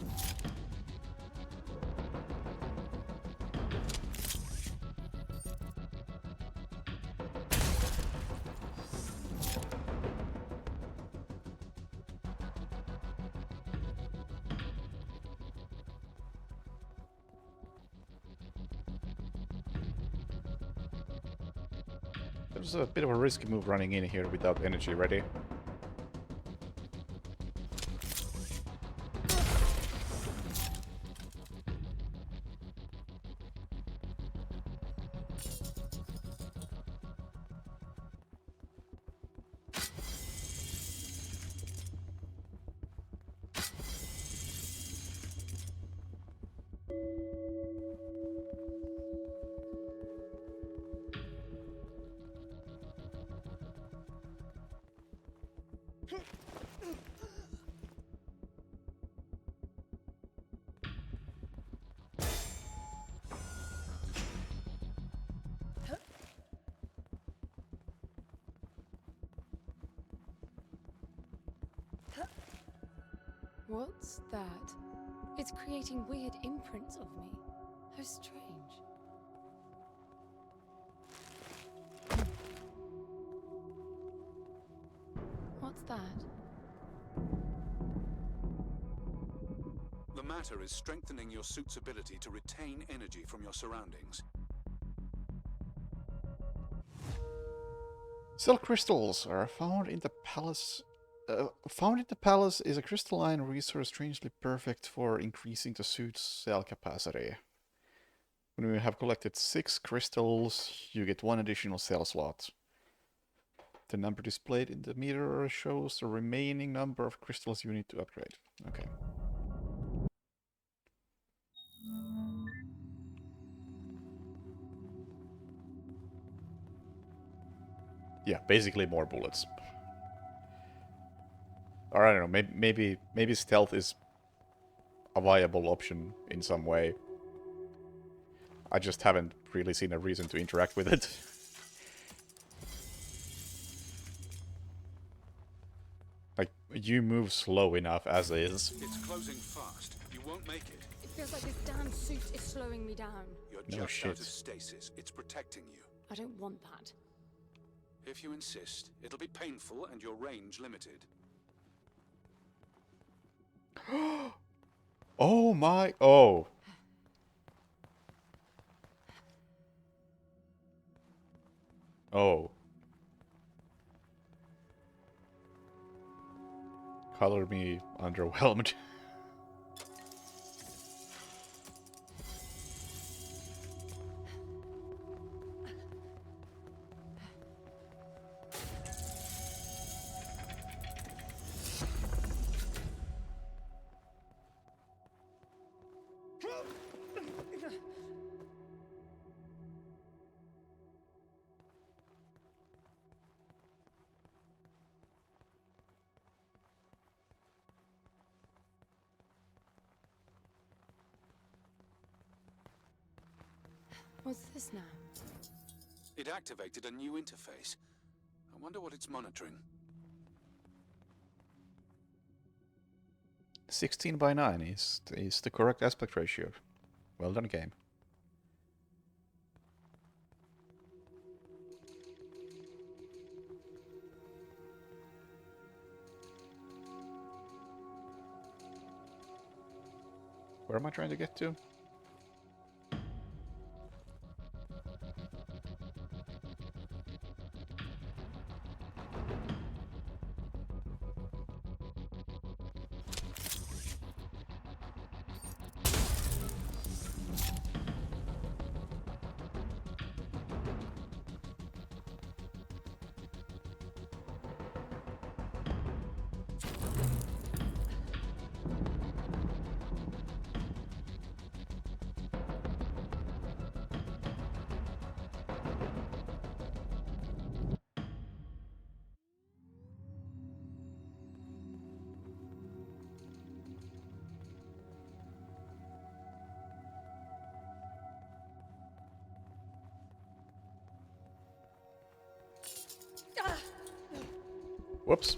There's a bit of a risky move running in here without energy ready. What's that? It's creating weird imprints of me. How strange. What's that? The matter is strengthening your suit's ability to retain energy from your surroundings. Cell crystals are found in the palace found in the palace is a crystalline resource strangely perfect for increasing the suit's cell capacity. When you have collected 6 crystals, you get 1 additional cell slot. The number displayed in the meter shows the remaining number of crystals you need to upgrade. Okay. Yeah, basically more bullets. Or I don't know, maybe stealth is a viable option in some way. I just haven't really seen a reason to interact with it. Like, you move slow enough as is. It's closing fast. You won't make it. It feels like this damn suit is slowing me down. You're No just shit. out of stasis. It's protecting you. I don't want that. If you insist, it'll be painful and your range limited. Oh my... Oh. Oh. Color me underwhelmed. What's this now? It activated a new interface. I wonder what it's monitoring. 16:9 is the correct aspect ratio. Well done, game. Where am I trying to get to? Whoops.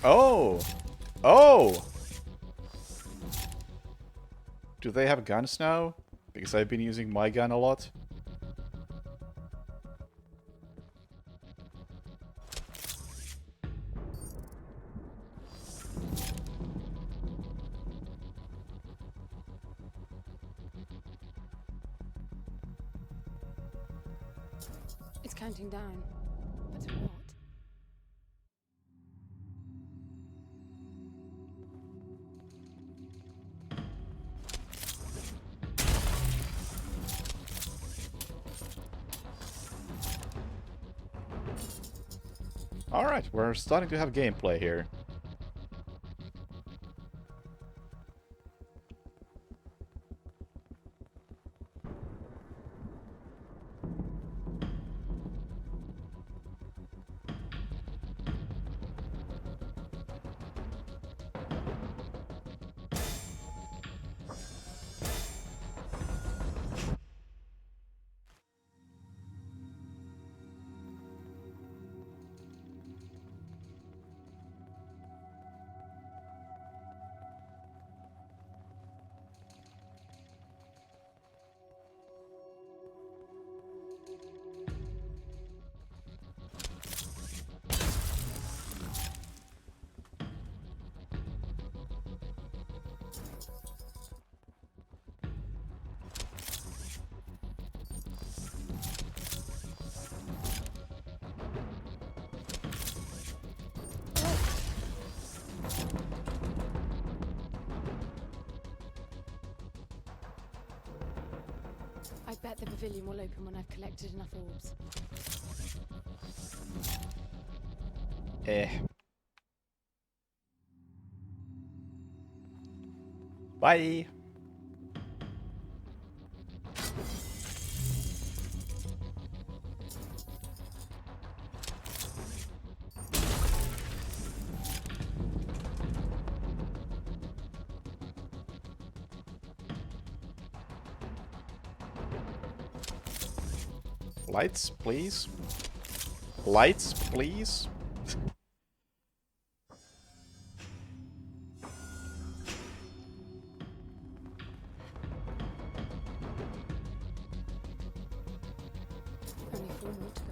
Oh! Oh! Do they have guns now? Because I've been using my gun a lot. It's counting down. But to what? Alright, we're starting to have gameplay here. bet the pavilion will open when I've collected enough orbs. Bye. Lights, please. Lights, please. Only 4 more to go.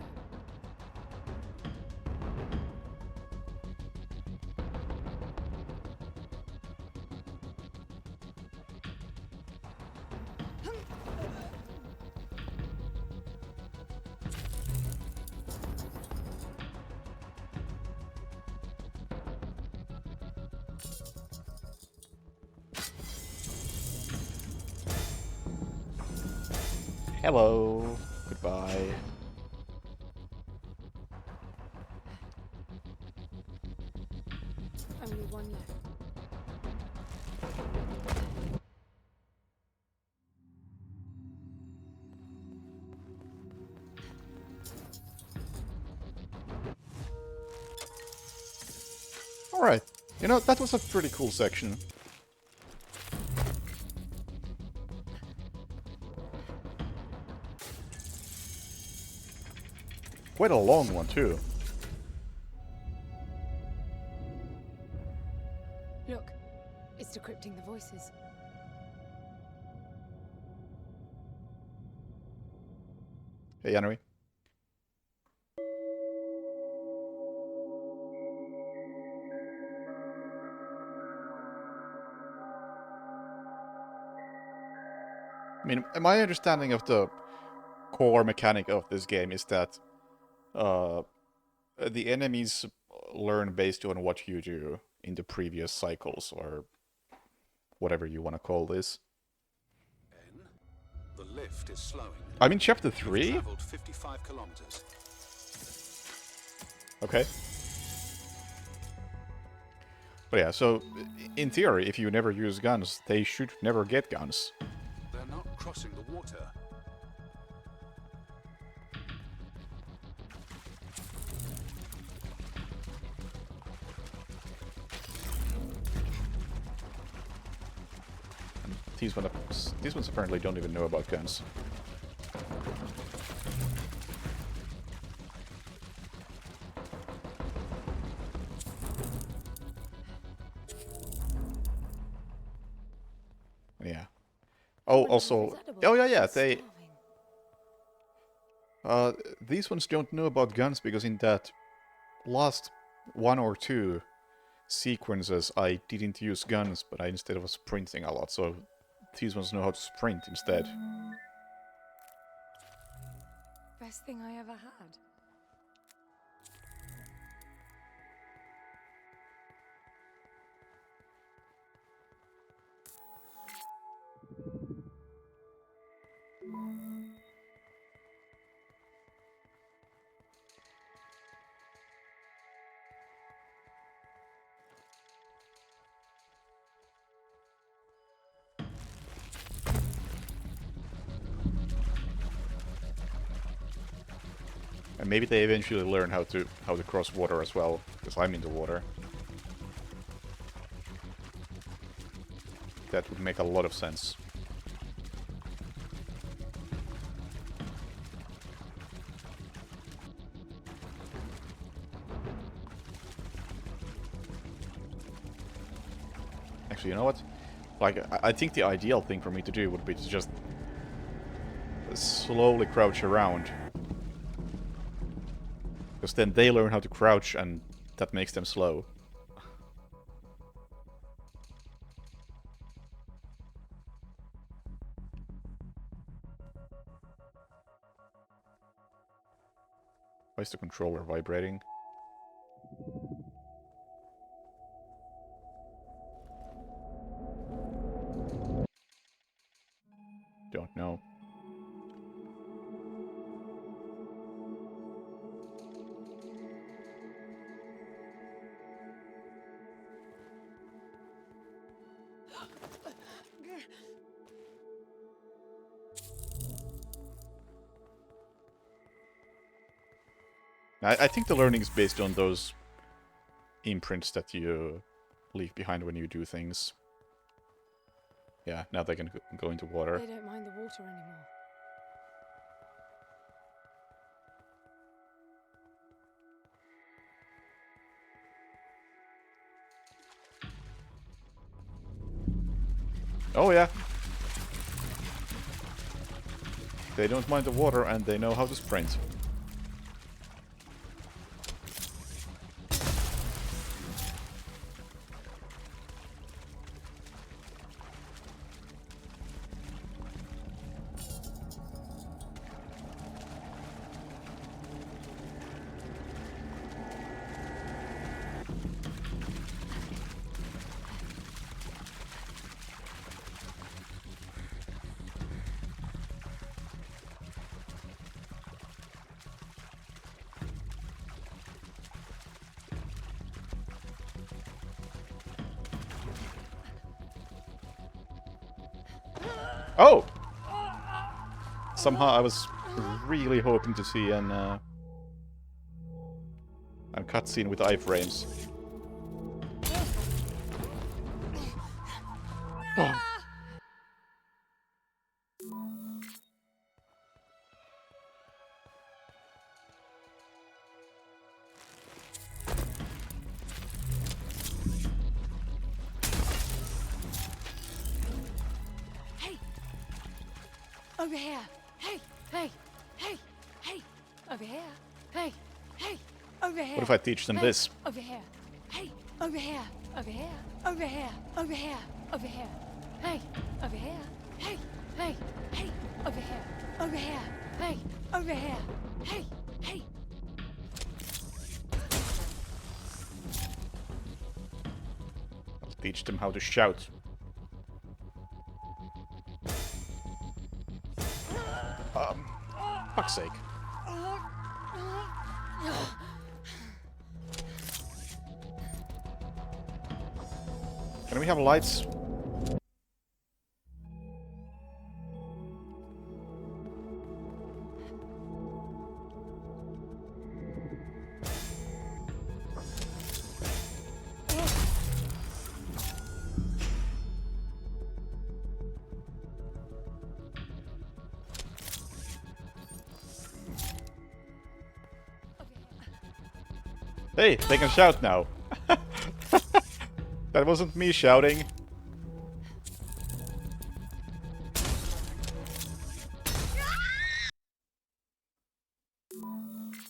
Hello. Goodbye. Only 1 left. Alright. You know, that was a pretty cool section. Quite a long one, too. Look, it's decrypting the voices. Hey, Yanui. I mean, my understanding of the core mechanic of this game is that the enemies learn based on what you do in the previous cycles, or whatever you want to call this. N, the lift is slowing. I'm in chapter You've 3? traveled 55 kilometers. Okay. But yeah, so in theory, if you never use guns, they should never get guns. They're not crossing the water. These ones apparently don't even know about guns. Yeah. Oh, also... Oh, yeah, they... These ones don't know about guns because in that last 1 or 2 sequences I didn't use guns, but I instead was sprinting a lot, so these ones know how to sprint instead. Best thing I ever had. And maybe they eventually learn how to cross water as well, because I'm in the water. That would make a lot of sense. Actually, you know what? Like, I think the ideal thing for me to do would be to just slowly crouch around. Because then they learn how to crouch, and that makes them slow. Why is the controller vibrating? Don't know. I think the learning is based on those imprints that you leave behind when you do things. Yeah, now they can go into water. They don't mind the water anymore. Oh yeah. They don't mind the water and they know how to sprint. Oh! Somehow I was really hoping to see a cutscene with iframes. Oh. Over here! Hey! Hey! Hey! Hey! Over here! Hey! Hey! Over here! What if I teach them Hey! this? Over here! Hey! Over here! Over here! Over here! Over here! Over here! Hey! Over here! Hey! Hey! Hey! Over here! Over here! Hey! Over here! Hey! Hey! I'll teach them how to shout. Fuck's sake. Can we have lights? Hey, they can shout now. That wasn't me shouting.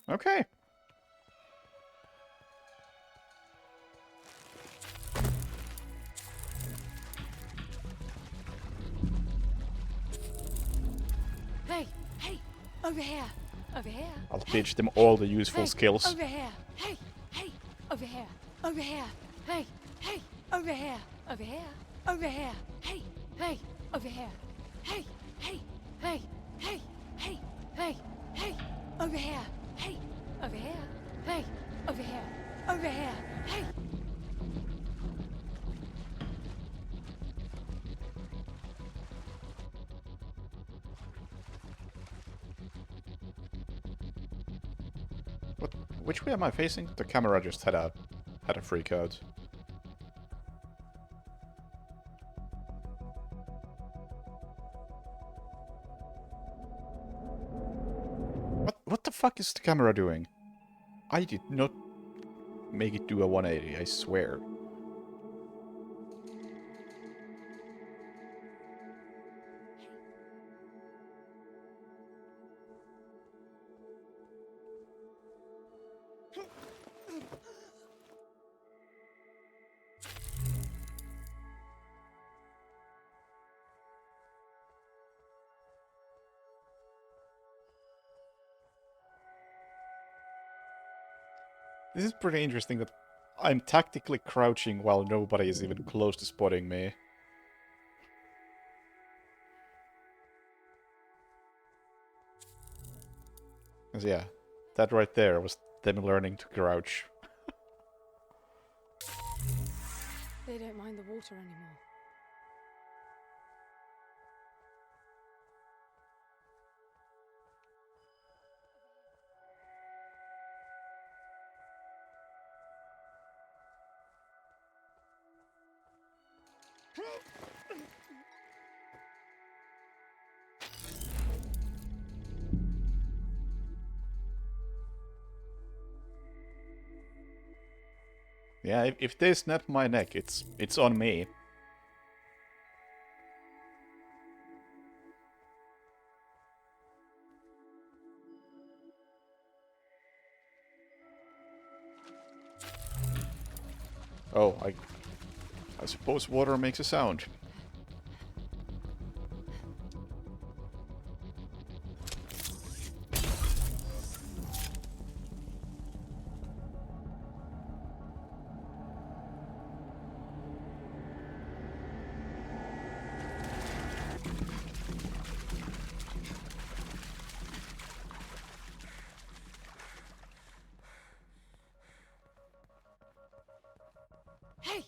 Okay. Hey! Hey! Over here! Over here! I'll Hey! teach them all the useful Hey! skills. Over here! Hey! Hey! Over here! Over here! Hey! Hey! Over here! Over here! Over here! Hey! Hey! Over here! Hey! Hey! Hey! Hey! Hey! Hey! Hey! Over here! Hey! Over here! Hey! Over here! Over here! Hey! What? Which way am I facing? The camera just had a freak out. What the fuck is the camera doing? I did not make it do a 180, I swear. This is pretty interesting that I'm tactically crouching while nobody is even close to spotting me. 'Cause yeah, that right there was them learning to crouch. They don't mind the water anymore. Yeah, if they snap my neck, it's on me. Oh, I suppose water makes a sound. Hey!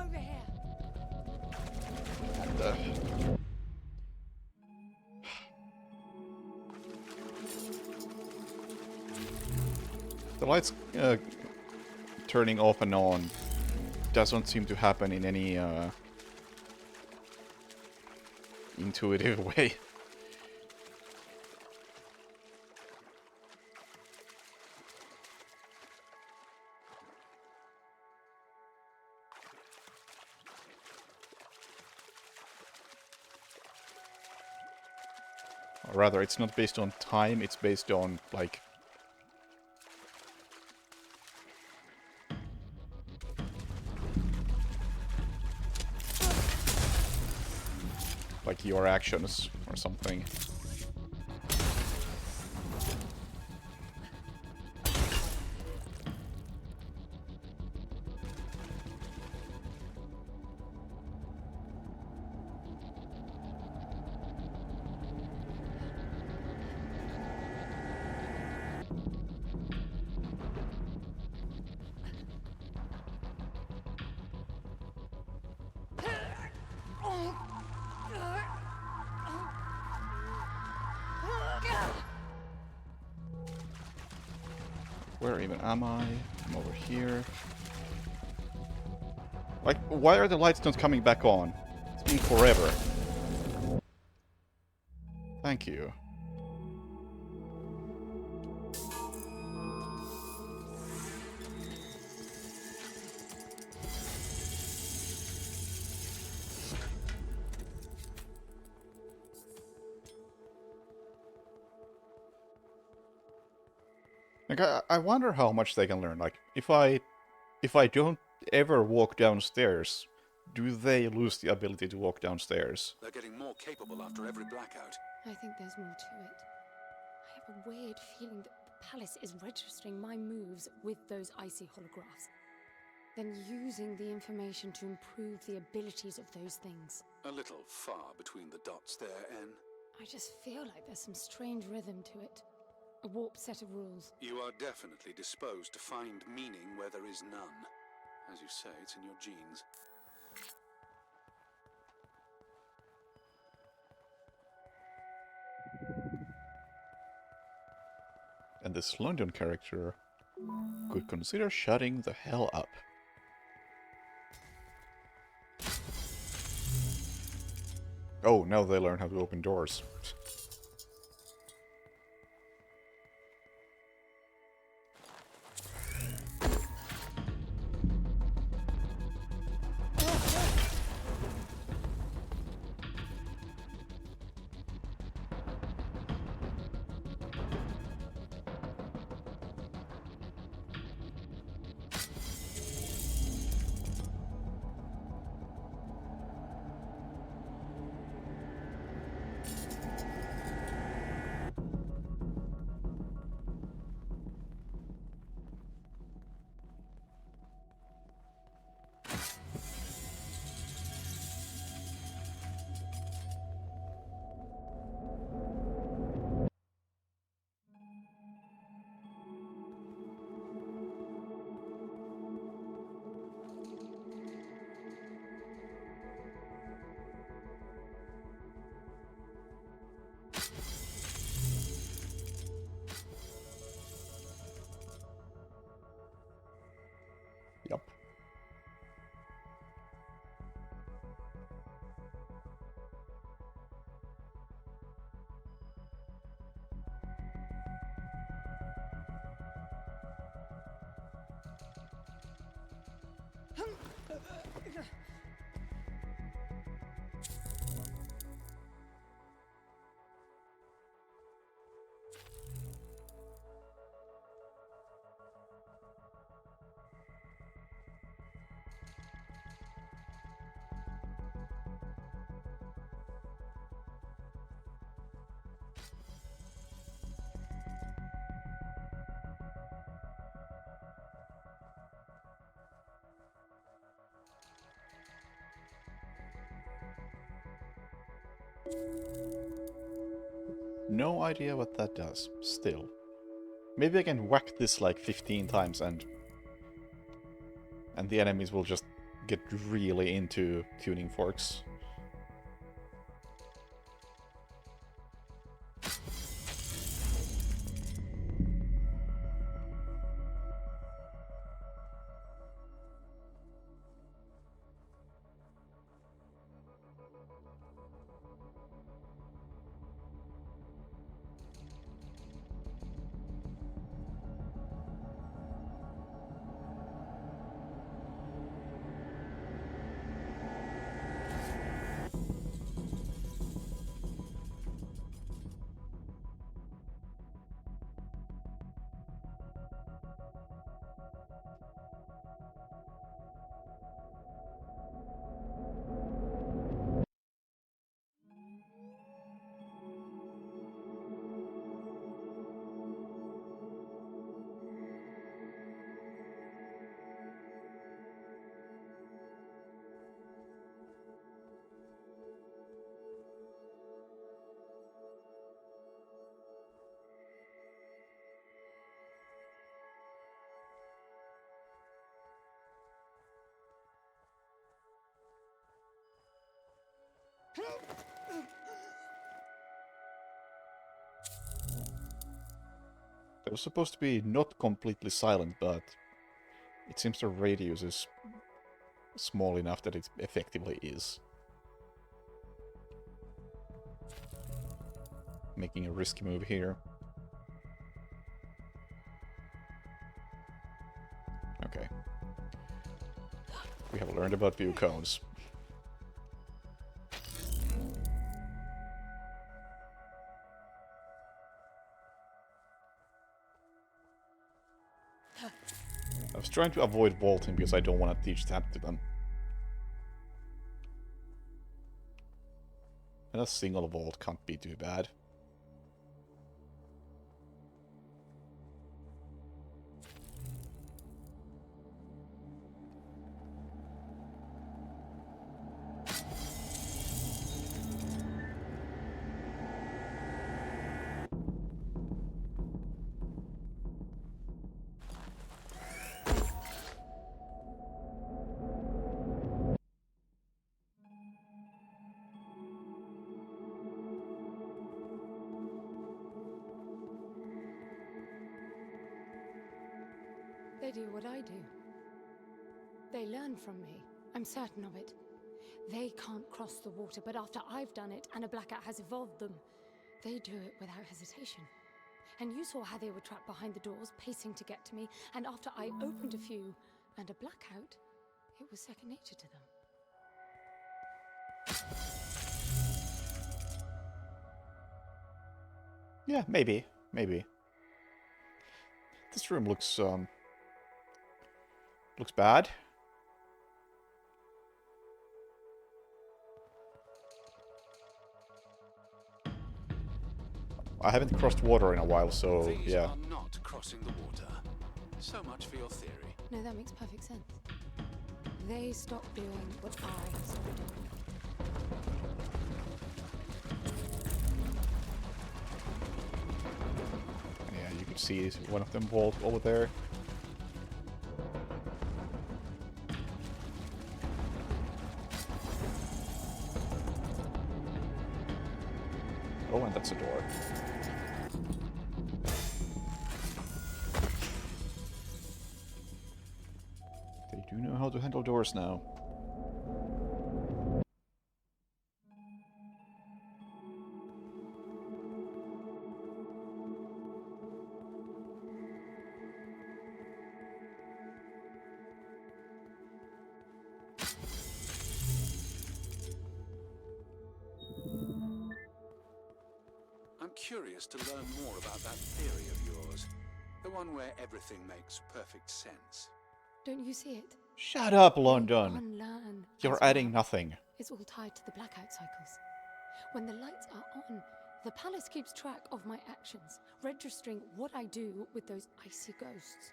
Over here. And, the lights turning off and on doesn't seem to happen in any intuitive way. Or rather, it's not based on time, it's based on, like your actions or something. Where even am I? I'm over here. Like, why are the lights not coming back on? It's been forever. Thank you. Like, I wonder how much they can learn. Like, if I don't ever walk downstairs, do they lose the ability to walk downstairs? They're getting more capable after every blackout. I think there's more to it. I have a weird feeling that the palace is registering my moves with those icy holographs, then using the information to improve the abilities of those things. A little far between the dots there, N. I just feel like there's some strange rhythm to it. A warped set of rules. You are definitely disposed to find meaning where there is none. As you say, it's in your genes. And this London character could consider shutting the hell up. Oh, now they learn how to open doors. No idea what that does, still. Maybe I can whack this like 15 times and the enemies will just get really into tuning forks. It was supposed to be not completely silent, but it seems the radius is small enough that it effectively is. Making a risky move here. Okay. We have learned about view cones. I was trying to avoid vaulting because I don't want to teach that to them. And a single vault can't be too bad. They do what I do. They learn from me. I'm certain of it. They can't cross the water, but after I've done it and a blackout has evolved them, they do it without hesitation. And you saw how they were trapped behind the doors, pacing to get to me, and after I opened a few and a blackout, it was second nature to them. Yeah, maybe. Maybe. This room looks bad. I haven't crossed water in a while, so These yeah. are not crossing the water. So much for your theory. No, that makes perfect sense. They stopped doing what I stopped doing. Yeah, you can see one of them vault over there. Oh, and that's a door. They do know how to handle doors now. curious to learn more about that theory of yours. The one where everything makes perfect sense. Don't you see it? Shut up, They London. unlearn You're as adding well. nothing. It's all tied to the blackout cycles. When the lights are on, the palace keeps track of my actions, registering what I do with those icy ghosts.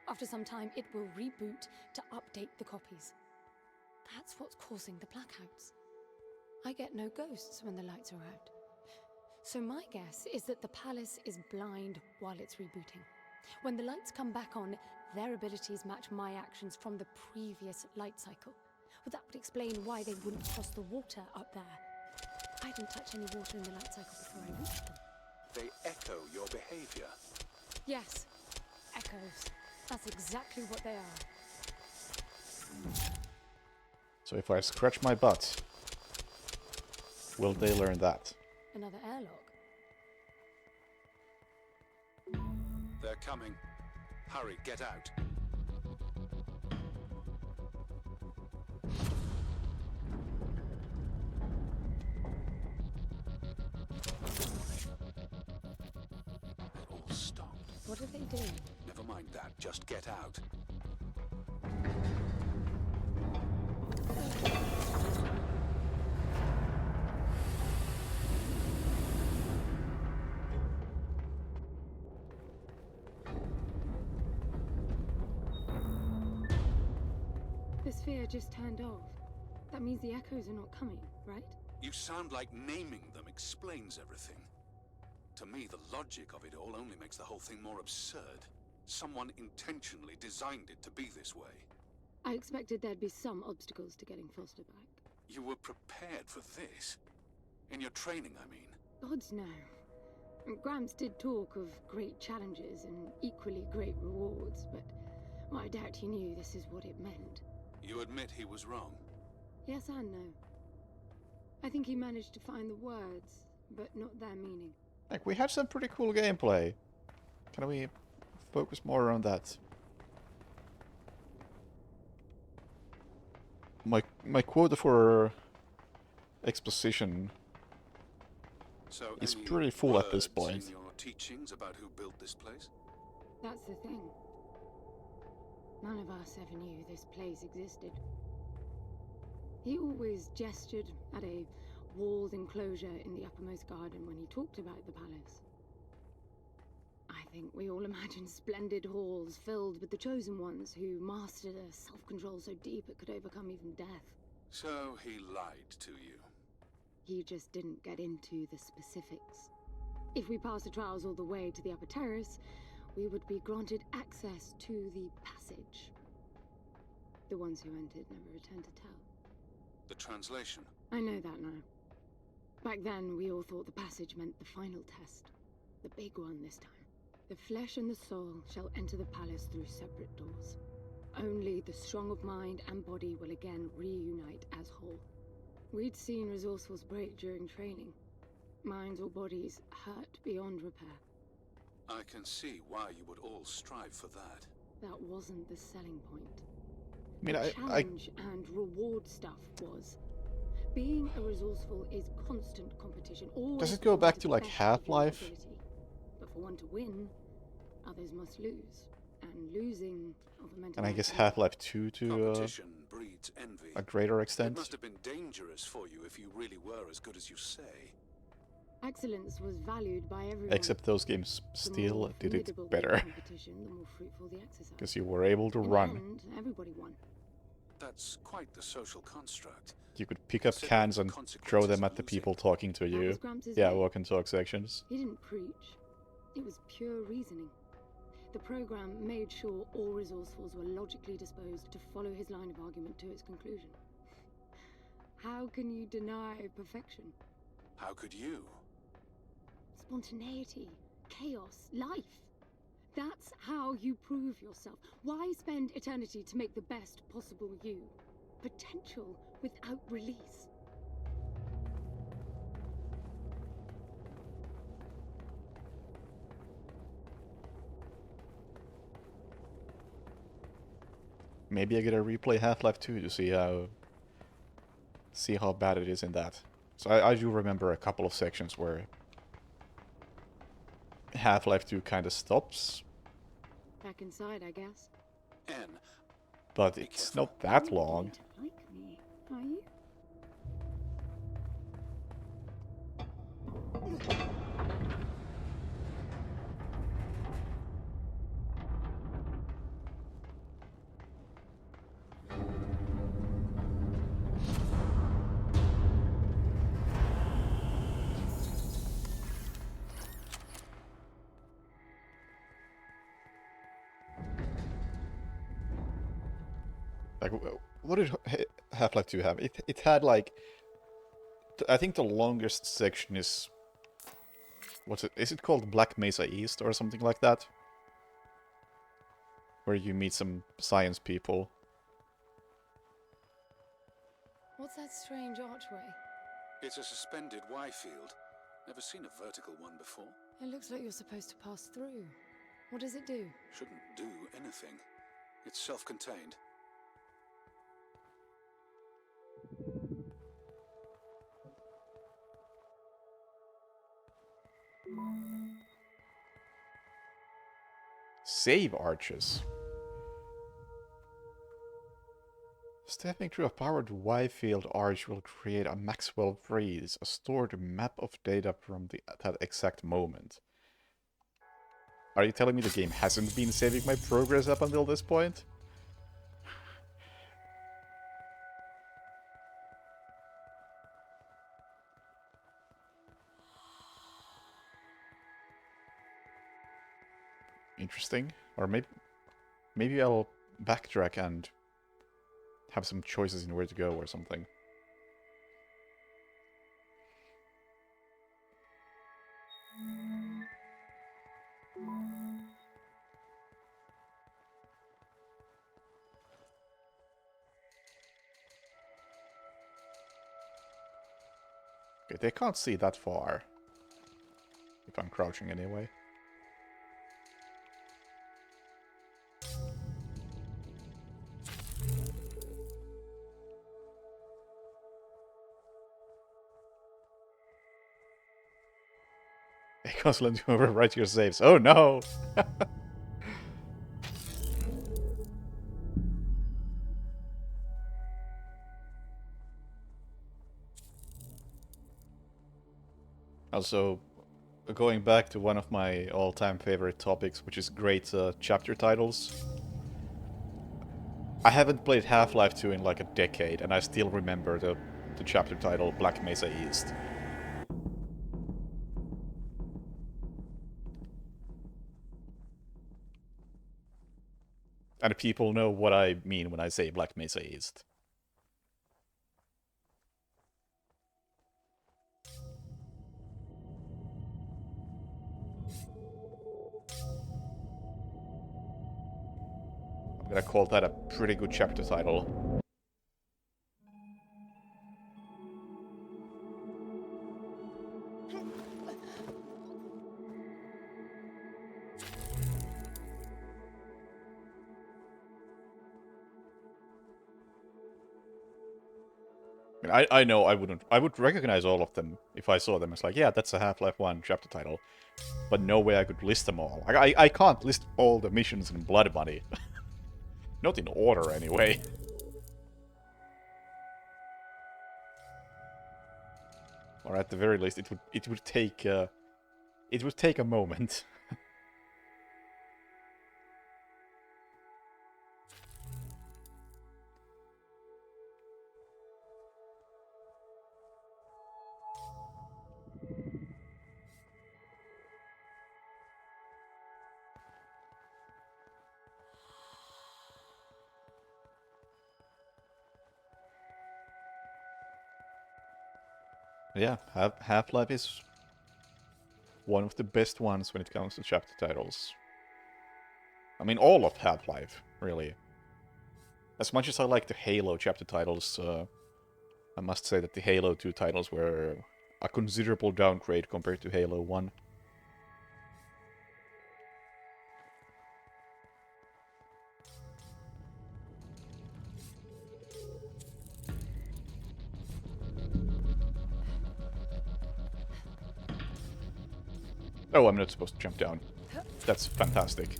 After some time, it will reboot to update the copies. That's what's causing the blackouts. I get no ghosts when the lights are out. So my guess is that the palace is blind while it's rebooting. When the lights come back on, their abilities match my actions from the previous light cycle. Well, that would explain why they wouldn't cross the water up there. I didn't touch any water in the light cycle before I reached them. They echo your behavior. Yes, echoes. That's exactly what they are. So if I scratch my butt, will they learn that? Another airlock. They're coming. Hurry, get out. It all stopped. What are they doing? Never mind that, just get out. The sphere just turned off. That means the echoes are not coming, right? You sound like naming them explains everything. To me, the logic of it all only makes the whole thing more absurd. Someone intentionally designed it to be this way. I expected there'd be some obstacles to getting Foster back. You were prepared for this? In your training, I mean. Gods no. Gramps did talk of great challenges and equally great rewards, but I doubt he knew this is what it meant. You admit he was wrong? Yes and no. I think he managed to find the words, but not their meaning. Like, we have some pretty cool gameplay. Can we focus more on that? My quota for exposition So is any pretty full at this words point. in your teachings about who built this place? That's the thing. None of us ever knew this place existed. He always gestured at a walled enclosure in the uppermost garden when he talked about the palace. I think we all imagined splendid halls filled with the chosen ones who mastered a self-control so deep it could overcome even death. So he lied to you. He just didn't get into the specifics. If we passed the trials all the way to the upper terrace, we would be granted access to the passage. The ones who entered never returned to tell. The translation. I know that now. Back then, we all thought the passage meant the final test. The big one this time. The flesh and the soul shall enter the palace through separate doors. Only the strong of mind and body will again reunite as whole. We'd seen resourcefuls break during training. Minds or bodies hurt beyond repair. I can see why you would all strive for that. That wasn't the selling point. I mean, The I challenge and reward stuff was. Being a resourceful is constant competition. Does Always it go back the to, like, best of your Half-Life? ability. But for one to win, others must lose. And losing of a mental and I guess health- Half-Life 2 to Competition breeds envy. a greater It extent. must have been dangerous for you if you really were as good as you say. Excellence was valued by everyone. Except those games The still more did it formidable the better. competition, the more fruitful the exercise. Because you were able to In the run. end, everybody won. That's quite the social construct. You could pick up Considering cans the and throw consequences them of at the losing. people talking to That you. was Gramps' Yeah, way. walk and talk sections. He didn't preach. It was pure reasoning. The program made sure all resourcefuls were logically disposed to follow his line of argument to its conclusion. How can you deny perfection? How could you? Spontaneity, chaos, life. That's how you prove yourself. Why spend eternity to make the best possible you? Potential without release. Maybe I gotta replay Half-Life 2 to see how bad it is in that. So I do remember a couple of sections where Half-Life 2 kind of stops, Back inside, I guess. N, but it's not that long. Like me, are you? Like, what did Half-Life 2 have? It had like, I think the longest section is, what's it? Is it called Black Mesa East or something like that? Where you meet some science people. What's that strange archway? it's a suspended Y field. Never seen a vertical one before. It looks like you're supposed to pass through. What does it do? Shouldn't do anything. It's self-contained. Save arches. Stepping through a powered Y-field arch will create a Maxwell freeze, a stored map of data from that exact moment. Are you telling me the game hasn't been saving my progress up until this point? Interesting. Or maybe I'll backtrack and have some choices in where to go or something. Okay, they can't see that far. If I'm crouching anyway. Constantly to overwrite your saves. Oh no! Also, going back to one of my all-time favorite topics, which is great chapter titles. I haven't played Half-Life 2 in like a decade, and I still remember the chapter title Black Mesa East. And people know what I mean when I say Black Mesa East. I'm gonna call that a pretty good chapter title. I know I would recognize all of them if I saw them. It's like, yeah, that's a Half-Life 1 chapter title. But no way I could list them all. I can't list all the missions in Blood Money. Not in order, anyway. Or at the very least, it would take a moment. Yeah, Half-Life is one of the best ones when it comes to chapter titles. I mean, all of Half-Life, really. As much as I like the Halo chapter titles, I must say that the Halo 2 titles were a considerable downgrade compared to Halo 1. Oh, I'm not supposed to jump down. That's fantastic.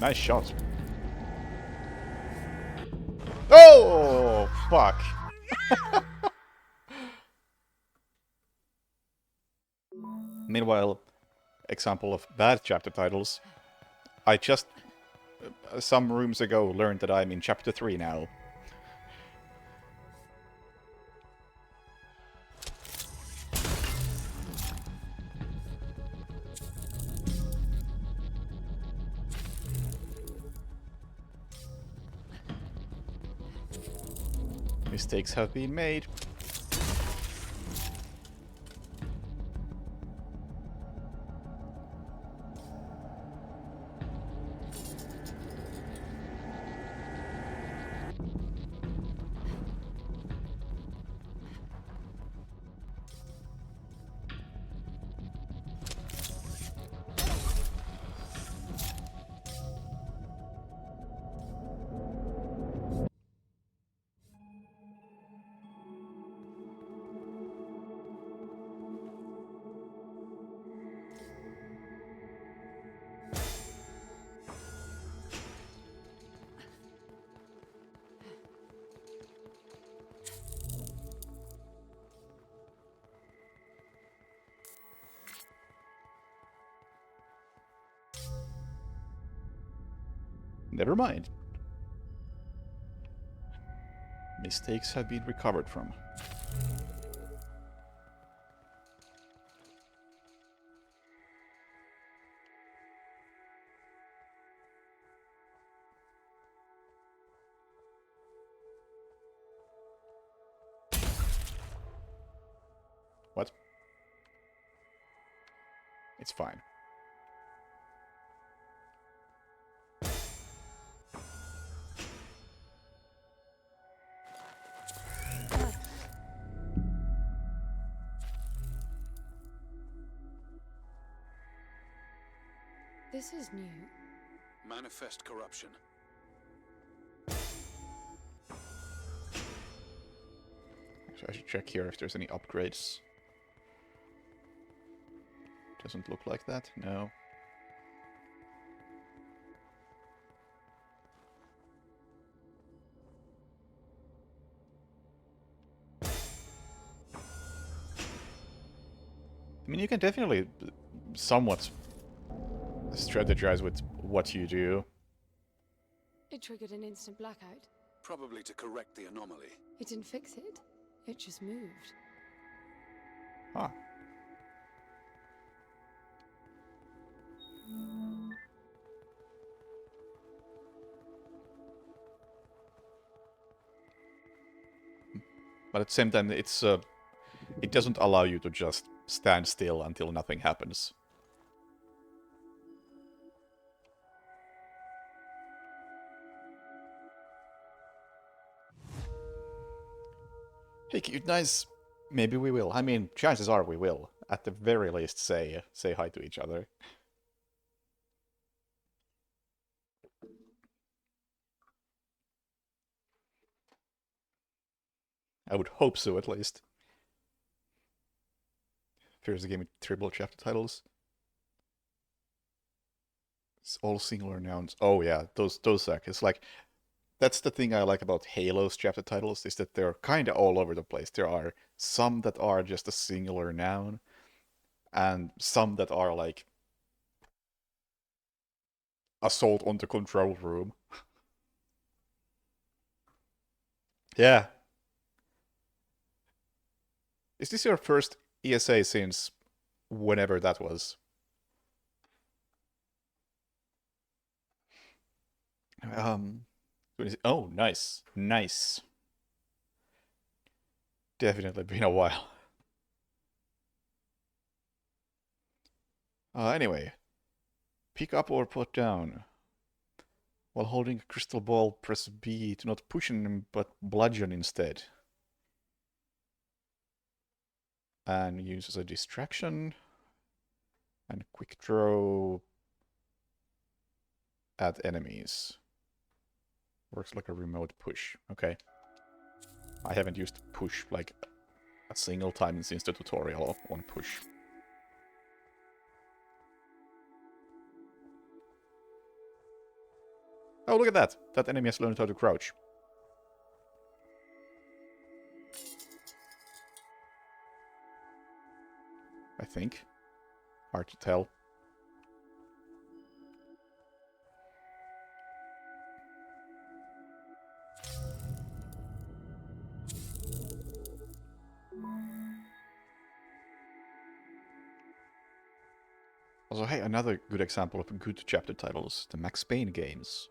Nice shot. Oh, fuck. Meanwhile, example of bad chapter titles. I just, some rooms ago, learned that I'm in chapter 3 now. Mistakes have been made. Never mind. Mistakes have been recovered from. What? It's fine. This is new. Manifest corruption. So I should check here if there's any upgrades. Doesn't look like that, no. I mean, you can definitely somewhat strategize with what you do. It triggered an instant blackout. Probably to correct the anomaly. It didn't fix it. It just moved. Huh. But at the same time, it's it doesn't allow you to just stand still until nothing happens. Hey, cute, nice. Maybe we will. I mean, chances are we will. At the very least, say hi to each other. I would hope so, at least. Here's a game with triple chapter titles. It's all singular nouns. Oh yeah, those suck. It's like, that's the thing I like about Halo's chapter titles, is that they're kind of all over the place. There are some that are just a singular noun, and some that are like assault on the control room. Yeah. Is this your first ESA since whenever that was? Oh, nice. Nice. Definitely been a while. Anyway. Pick up or put down. While holding a crystal ball, press B to not push him, but bludgeon instead. And use as a distraction. And quick draw at enemies. Works like a remote push. Okay. I haven't used push like a single time since the tutorial on push. Oh, look at that! That enemy has learned how to crouch. I think. Hard to tell. Also, hey, another good example of good chapter titles. The Max Payne games.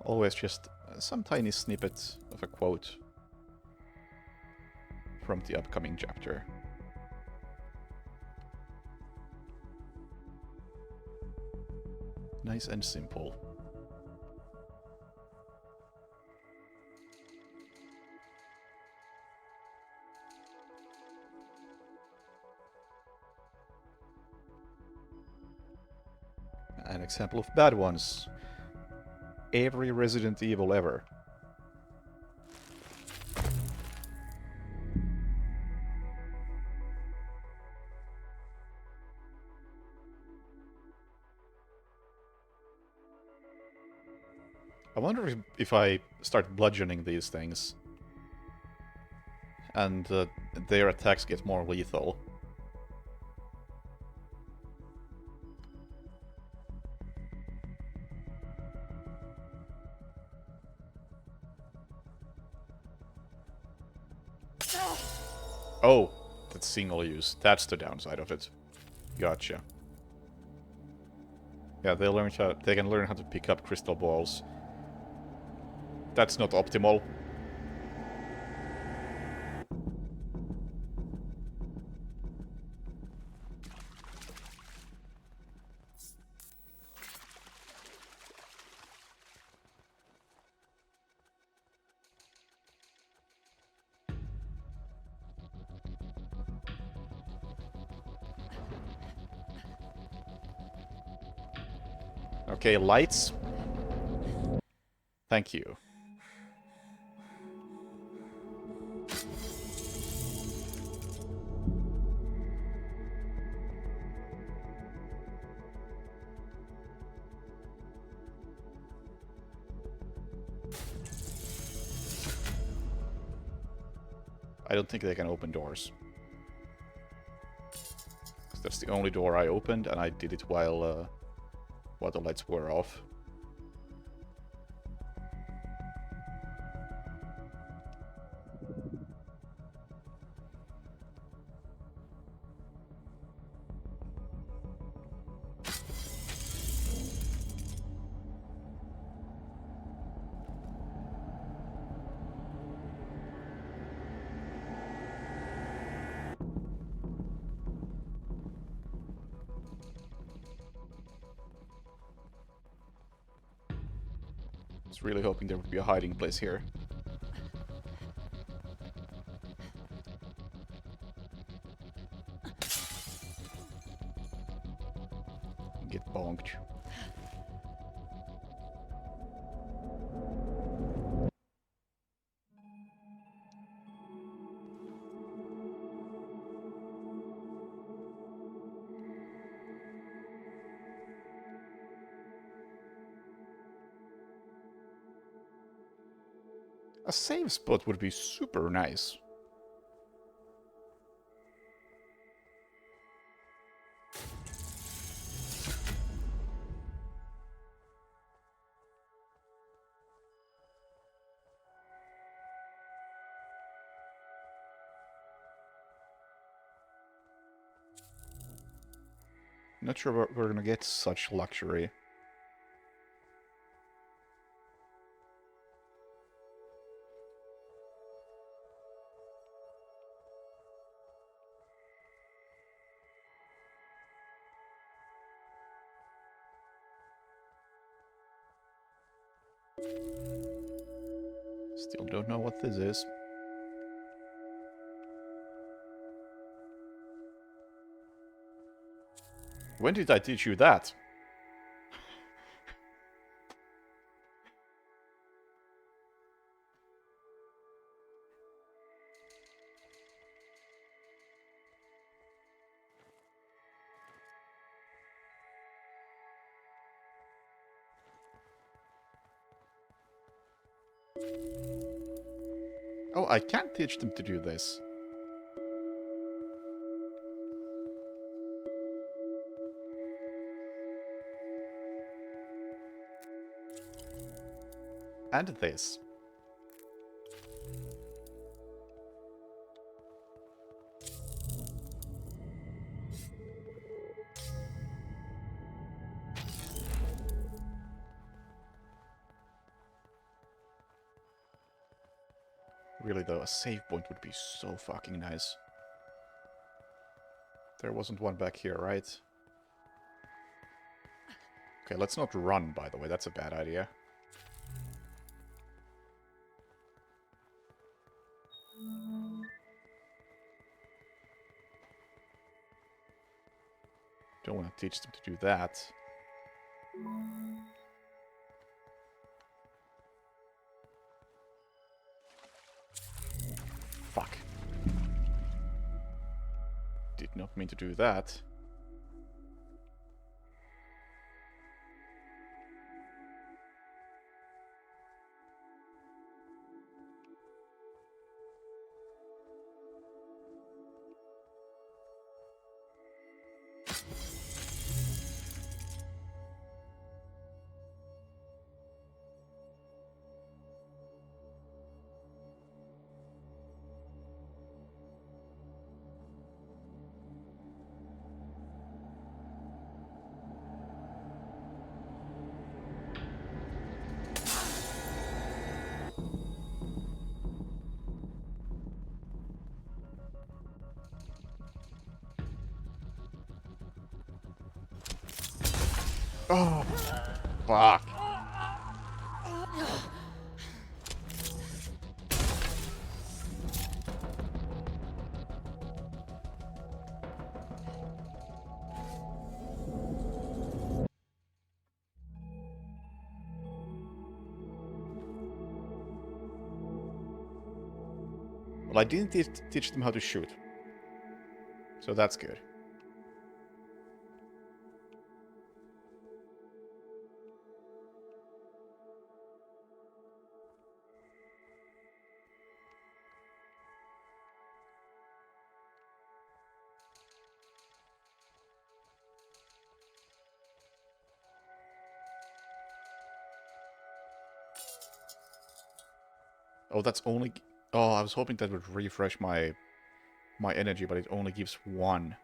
Always just some tiny snippet of a quote from the upcoming chapter. Nice and simple. An example of bad ones. Every Resident Evil ever. I wonder if I start bludgeoning these things and their attacks get more lethal. Oh, that's single use. That's the downside of it. Gotcha. Yeah, they can learn how to pick up crystal balls. That's not optimal. Okay, lights. Thank you. I don't think they can open doors. 'Cause that's the only door I opened, and I did it while the lights were off. I was really hoping there would be a hiding place here. Get bonked. A save spot would be super nice. Not sure we're gonna get such luxury. Still don't know what this is. When did I teach you that? Oh, I can't teach them to do this. And this. Really though, a save point would be so fucking nice. There wasn't one back here, right? Okay, let's not run, by the way. That's a bad idea. Don't want to teach them to do that. Fuck. Did not mean to do that. Oh, fuck. Well, I didn't teach them how to shoot. So that's good. Oh, that's only... Oh, I was hoping that would refresh my energy, but it only gives one.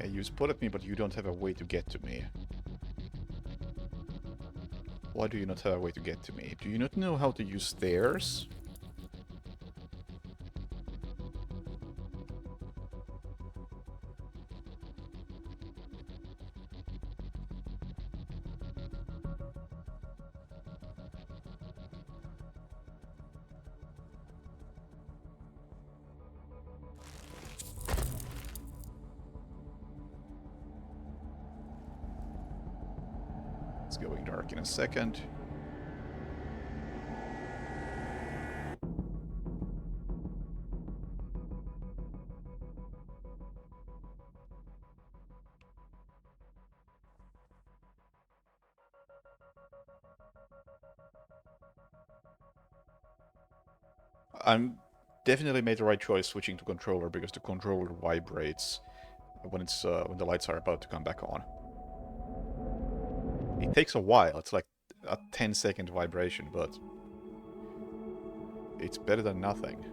Okay, you spotted me, but you don't have a way to get to me. Why do you not have a way to get to me? Do you not know how to use stairs? It's going dark in a second. I'm definitely made the right choice switching to controller because the controller vibrates when it's when the lights are about to come back on. It takes a while. It's like a 10-second vibration, but it's better than nothing.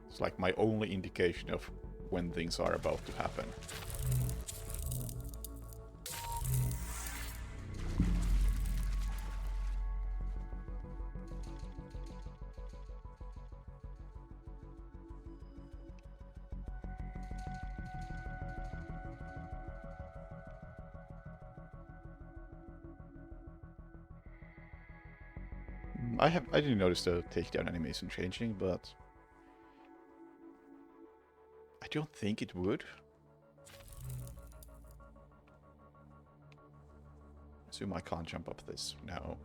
It's like my only indication of when things are about to happen. I didn't notice the takedown animation changing, but I don't think it would. Assume I can't jump up this now.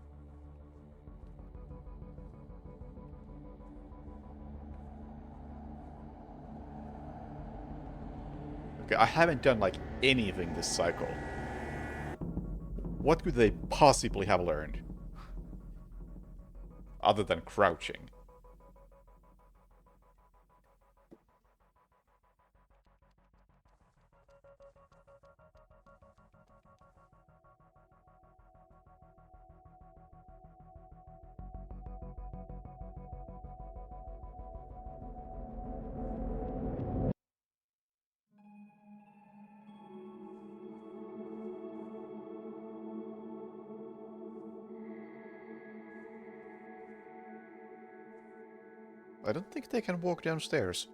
Okay, I haven't done like anything this cycle. What could they possibly have learned? Other than crouching. I don't think they can walk downstairs.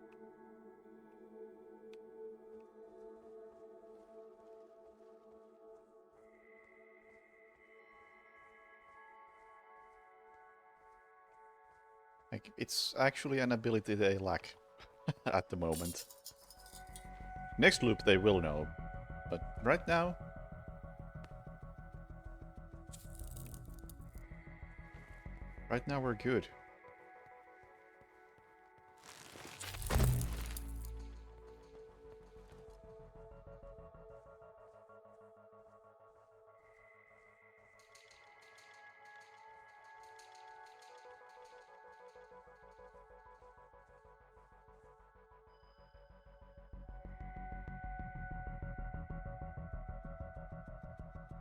Like, it's actually an ability they lack at the moment. Next loop they will know, but right now... Right now we're good.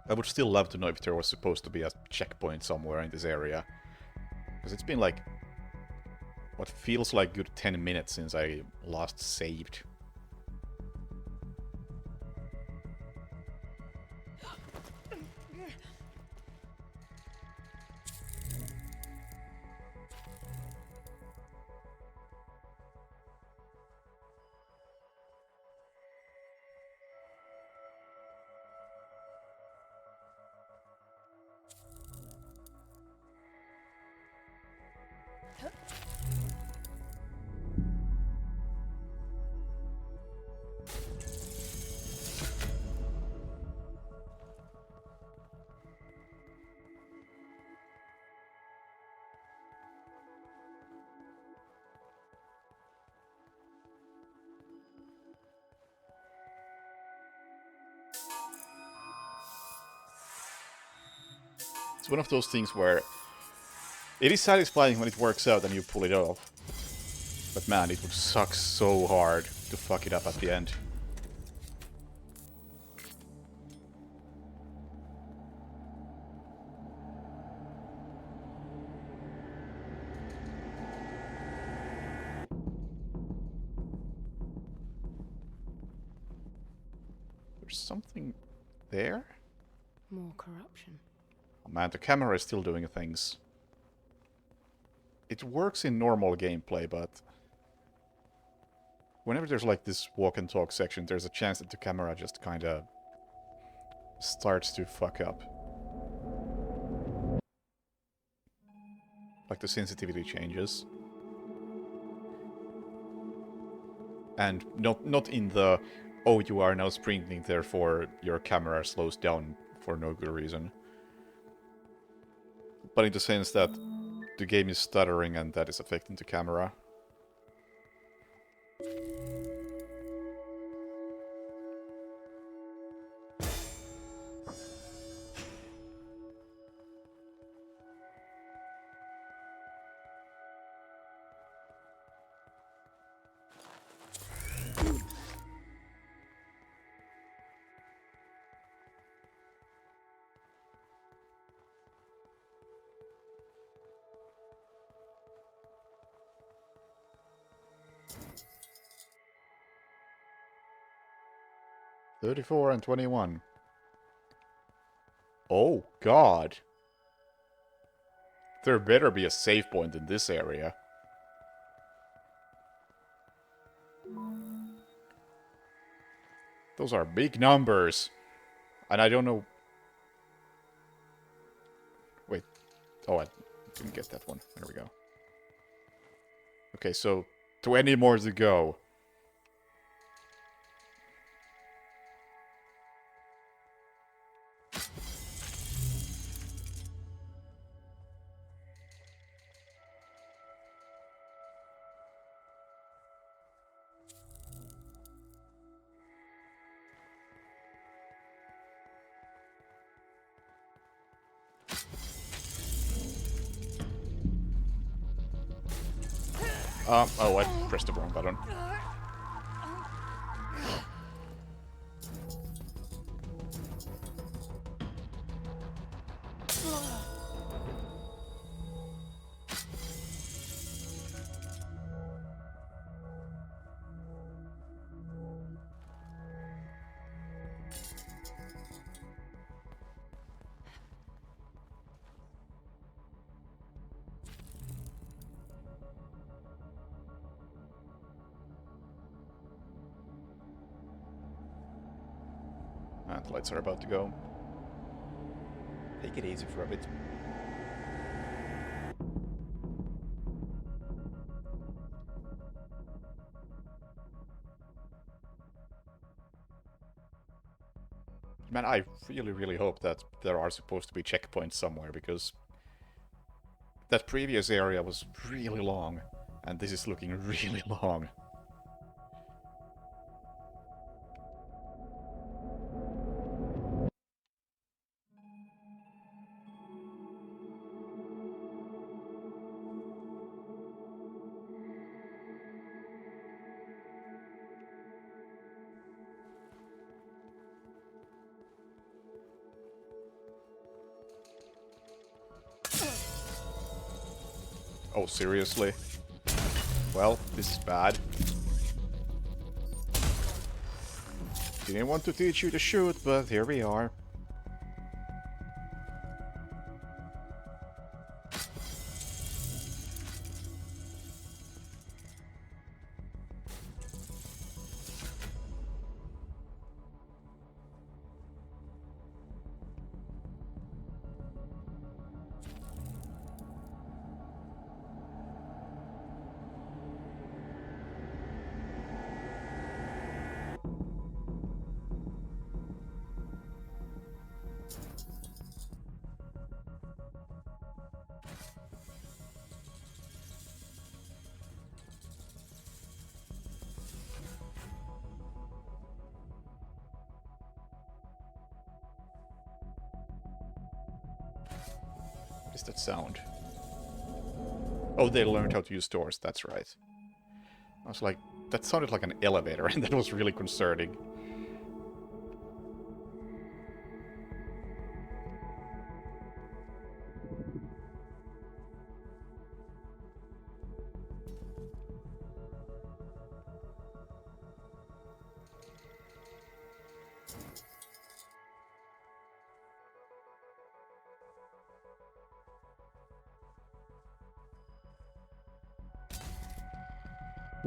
I would still love to know if there was supposed to be a checkpoint somewhere in this area. Because it's been like... what feels like good 10 minutes since I last saved. It's one of those things where it is satisfying when it works out and you pull it off. But man, it would suck so hard to fuck it up at the end. There's something there? More corruption. Oh man, the camera is still doing things. It works in normal gameplay, but... whenever there's like this walk and talk section, there's a chance that the camera just kinda... starts to fuck up. Like the sensitivity changes. And not in the... oh, you are now sprinting, therefore your camera slows down for no good reason. But in the sense that the game is stuttering and that is affecting the camera. 34 and 21. Oh, God. There better be a save point in this area. Those are big numbers. And I don't know... Wait. Oh, I didn't get that one. There we go. Okay, so 20 more to go. Oh, I pressed the wrong button. And the lights are about to go. Take it easy for a bit. Man, I really, really hope that there are supposed to be checkpoints somewhere, because that previous area was really long, and this is looking really long. Oh, seriously? Well, this is bad. Didn't want to teach you to shoot, but here we are. What is that sound? Oh, they learned how to use doors, that's right. I was like, that sounded like an elevator, and that was really concerning.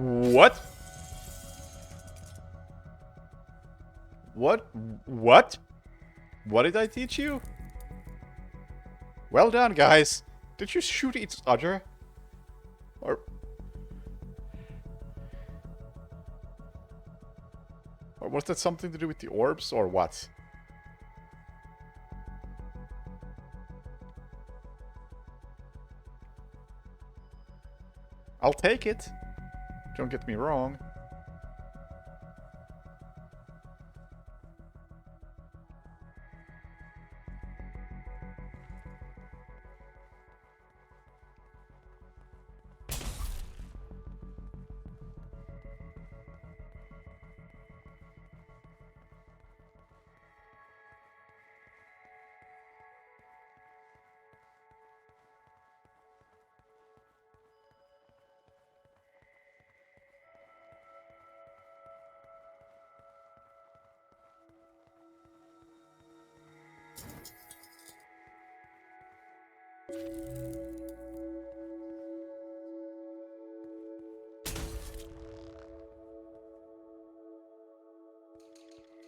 What? What? What? What did I teach you? Well done, guys. Did you shoot each other? Or was that something to do with the orbs, or what? I'll take it. Don't get me wrong.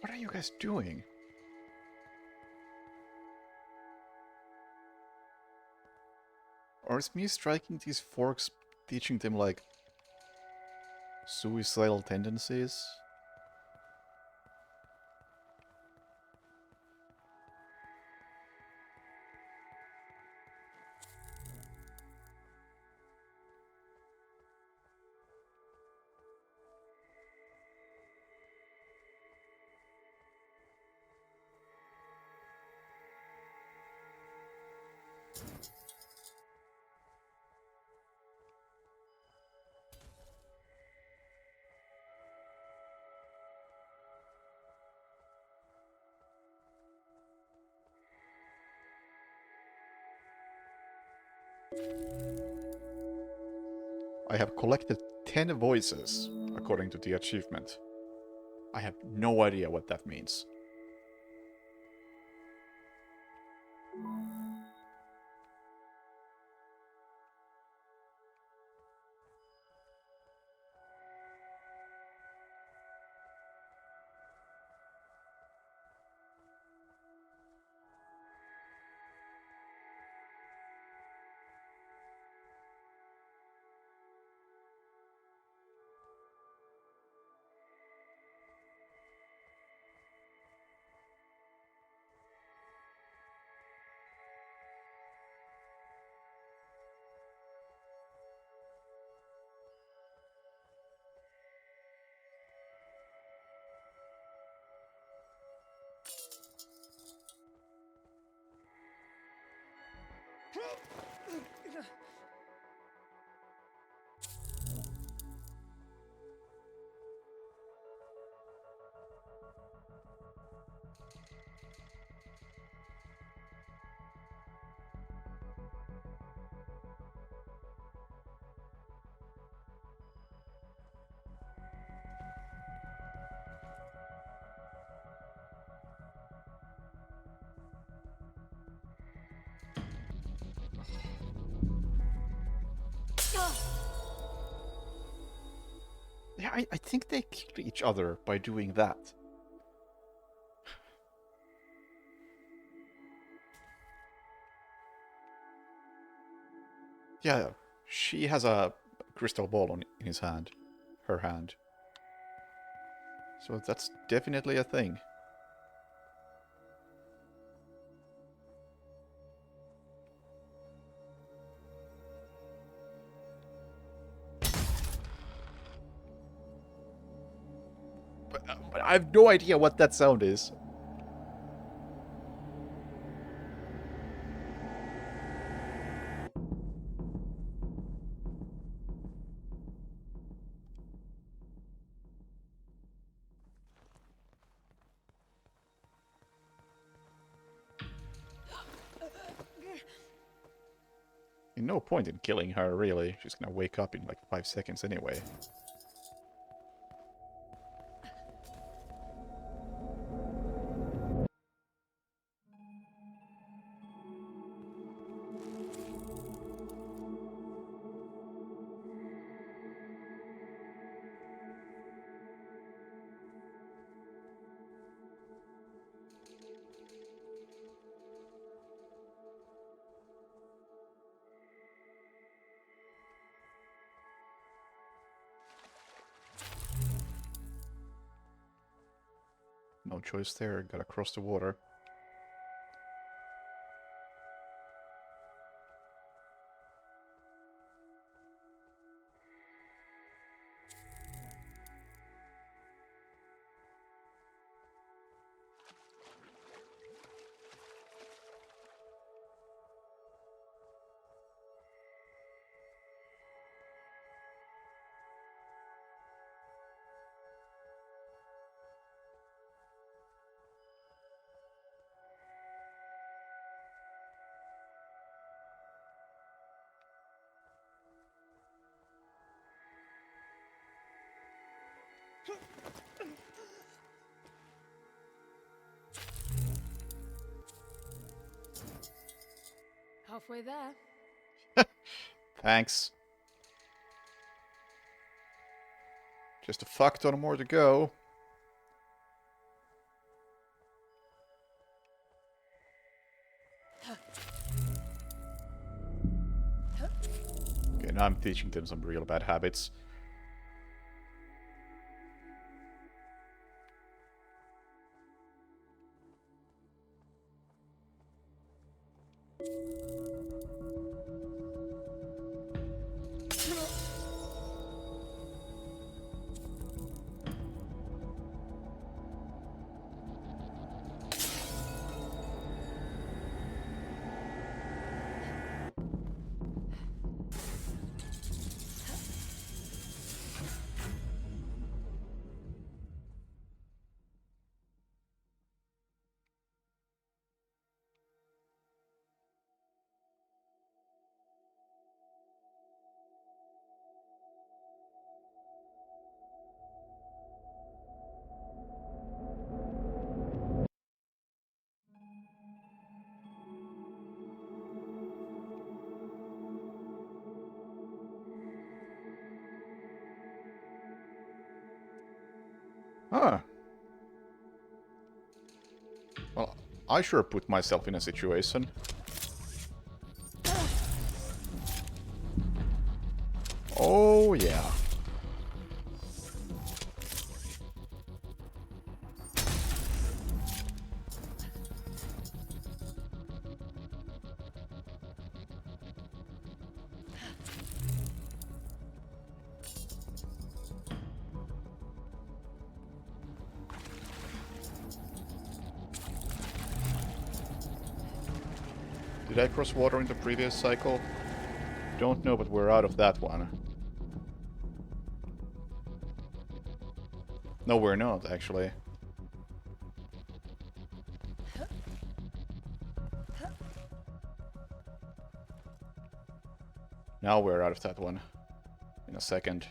What are you guys doing? Or is me striking these forks teaching them, like, suicidal tendencies? I have collected 10 voices, according to the achievement. I have no idea what that means. Yeah, I think they killed each other by doing that. Yeah, she has a crystal ball in his hand. Her hand. So that's definitely a thing. But I have no idea what that sound is. No point in killing her, really. She's gonna wake up in like 5 seconds anyway. No choice there, gotta cross the water. Halfway there. Thanks. Just a fuck ton more to go. Okay, now I'm teaching them some real bad habits. Huh. Well, I sure put myself in a situation. Oh, yeah. Did I cross water in the previous cycle? Don't know, but we're out of that one. No, we're not, actually. Now we're out of that one. In a second.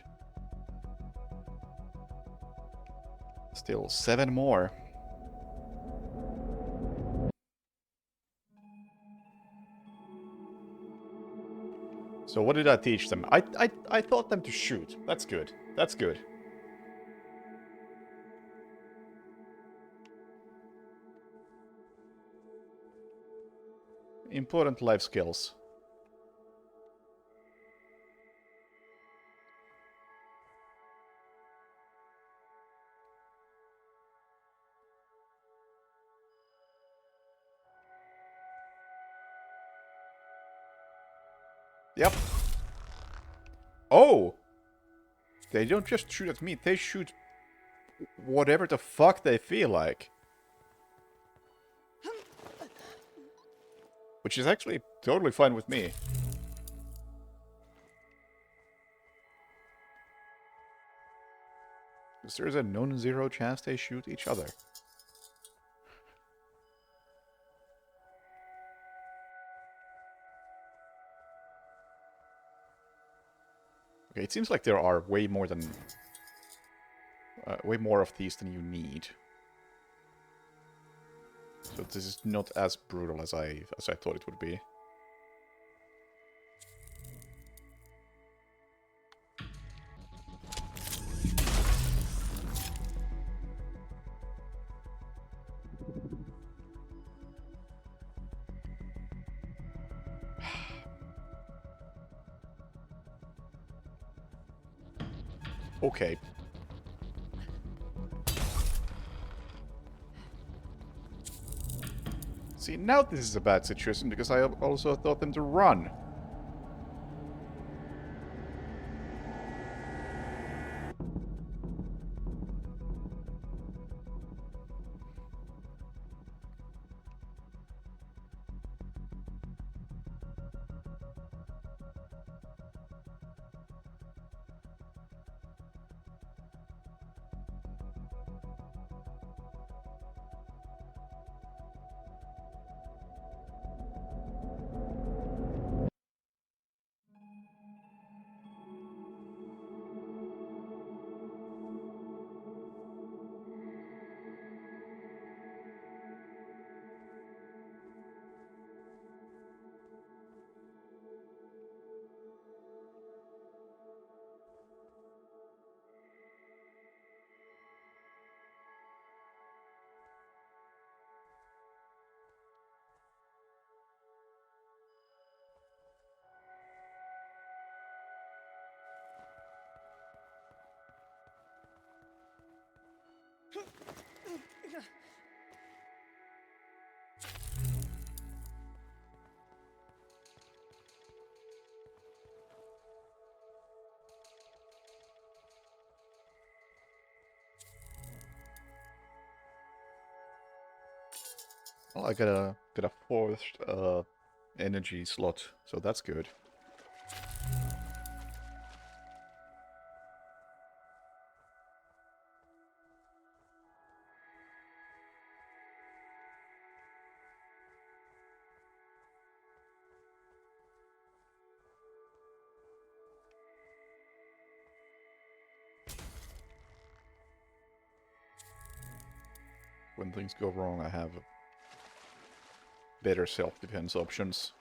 Still 7 more. So what did I teach them? I taught them to shoot. That's good. That's good. Important life skills. Yep. Oh! They don't just shoot at me, they shoot whatever the fuck they feel like. Which is actually totally fine with me. Because there's a non-zero chance they shoot each other. Okay, it seems like there are way more than... way more of these than you need. So this is not as brutal as I thought it would be. Okay. See, now this is a bad situation because I also taught them to run. Well, I got a fourth energy slot, so that's good. When things go wrong, I have better self-defense options.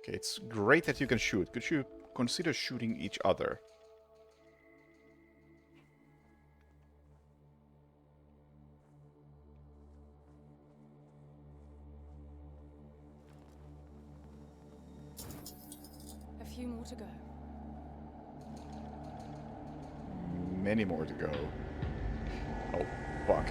Okay, it's great that you can shoot. Could you consider shooting each other? A few more to go. Many more to go. Oh, fuck.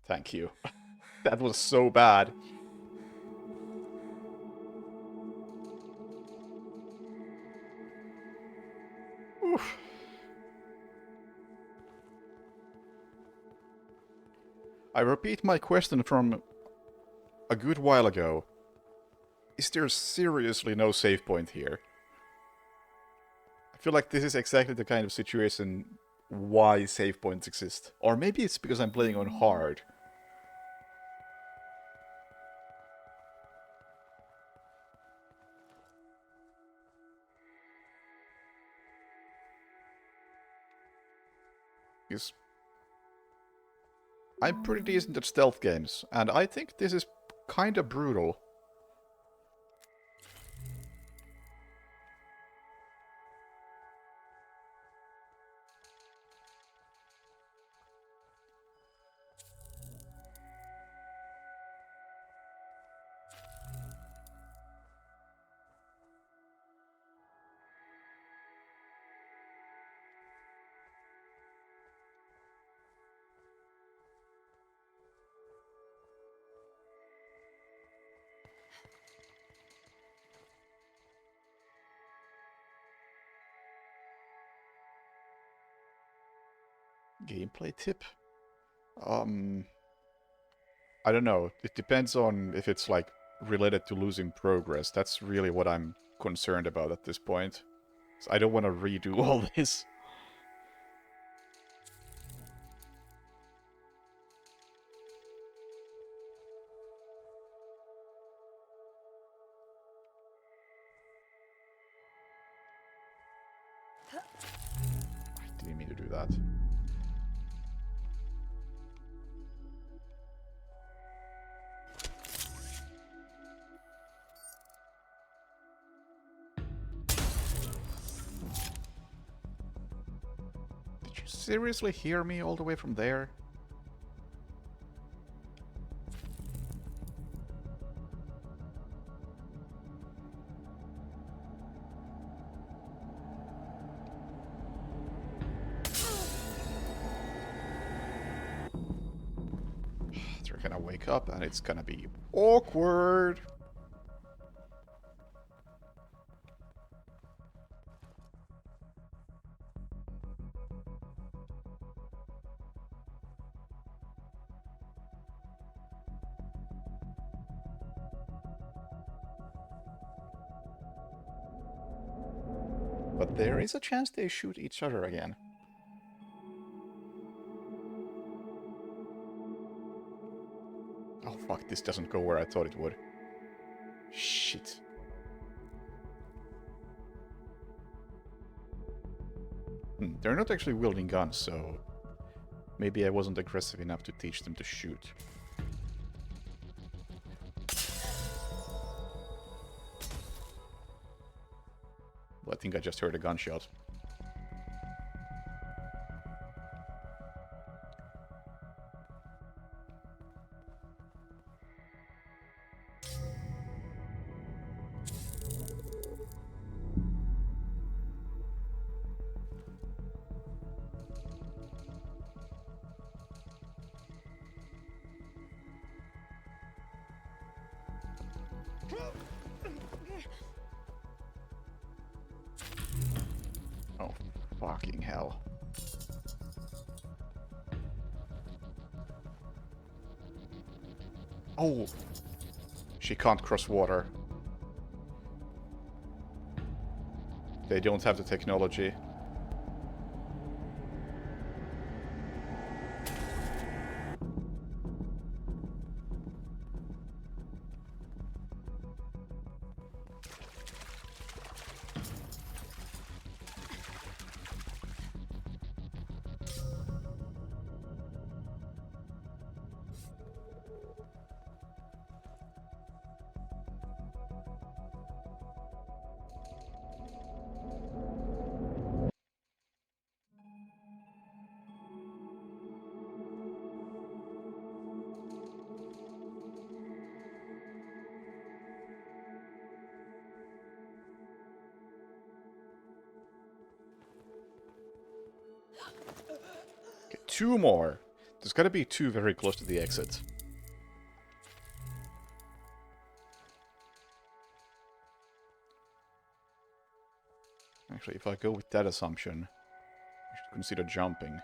Thank you. That was so bad. Oof. I repeat my question from a good while ago. Is there seriously no save point here? I feel like this is exactly the kind of situation why save points exist. Or maybe it's because I'm playing on hard. Because I'm pretty decent at stealth games, and I think this is kinda brutal. Gameplay tip? I don't know. It depends on if it's like related to losing progress. That's really what I'm concerned about at this point. So I don't want to redo all this. I didn't mean to do that. Did you seriously hear me all the way from there? They're gonna wake up and it's gonna be awkward. But there is a chance they shoot each other again. Oh fuck, this doesn't go where I thought it would. Shit. They're not actually wielding guns, so maybe I wasn't aggressive enough to teach them to shoot. Well, I think I just heard a gunshot. Oh, fucking hell. Oh! She can't cross water. They don't have the technology. Okay, 2 more. There's gotta be 2 very close to the exit. Actually, if I go with that assumption, I should consider jumping.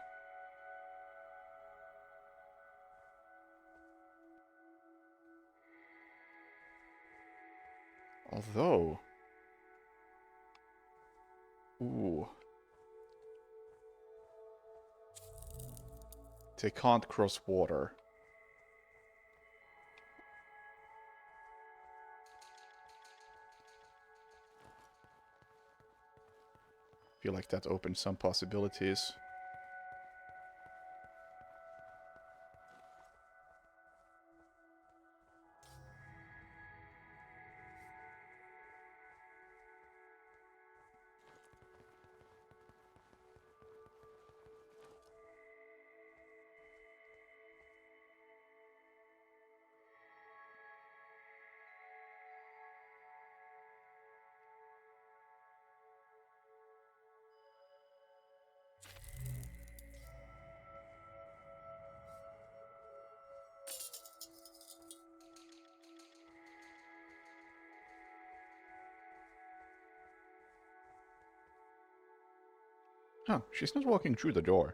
Although... Ooh. They can't cross water. Feel like that opens some possibilities. Huh, she's not walking through the door.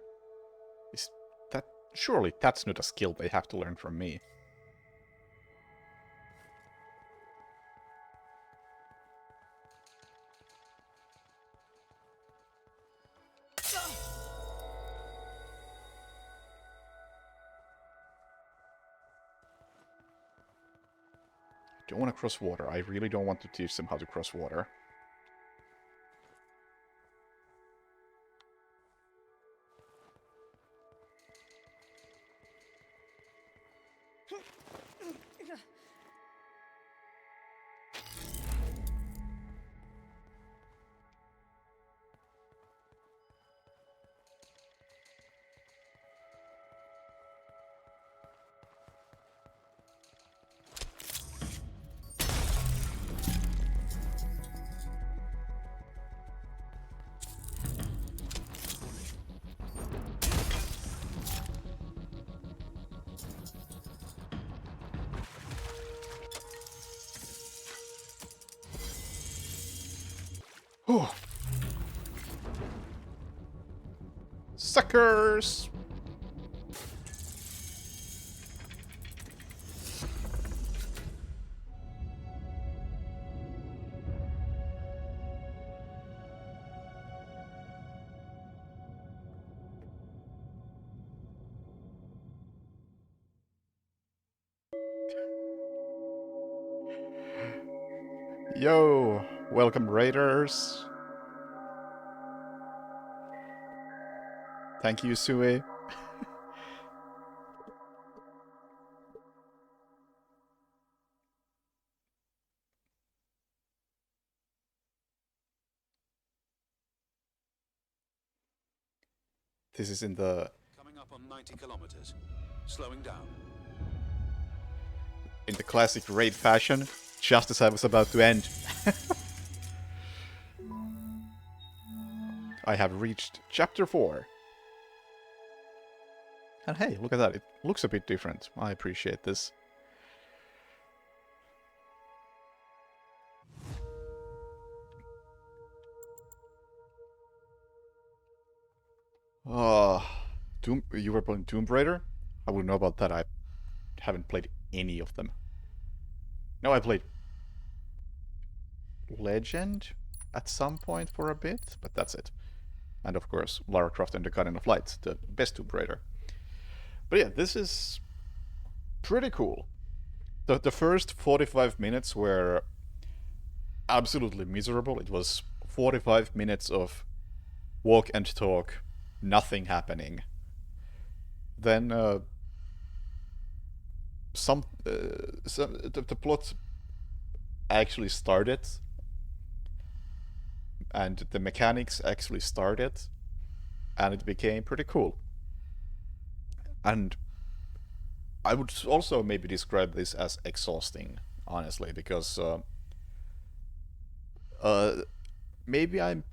Is that... Surely that's not a skill they have to learn from me. Don't want to cross water. I really don't want to teach them how to cross water. Oh. Suckers! Yo, welcome raiders. Thank you, Sui. is in the Coming up on 90 kilometers. Slowing down. classic raid fashion, just as I was about to end. I have reached chapter 4. And hey, look at that, it looks a bit different. I appreciate this. You were playing Tomb Raider? I wouldn't know about that. I haven't played any of them. No, I played Legend at some point for a bit, but that's it. And of course, Lara Croft and the Guardian of Light, the best Tomb Raider. But yeah, this is pretty cool. The first 45 minutes were absolutely miserable. It was 45 minutes of walk and talk, nothing happening. Then the plot actually started, and the mechanics actually started, and it became pretty cool. And I would also maybe describe this as exhausting, honestly, because maybe I'm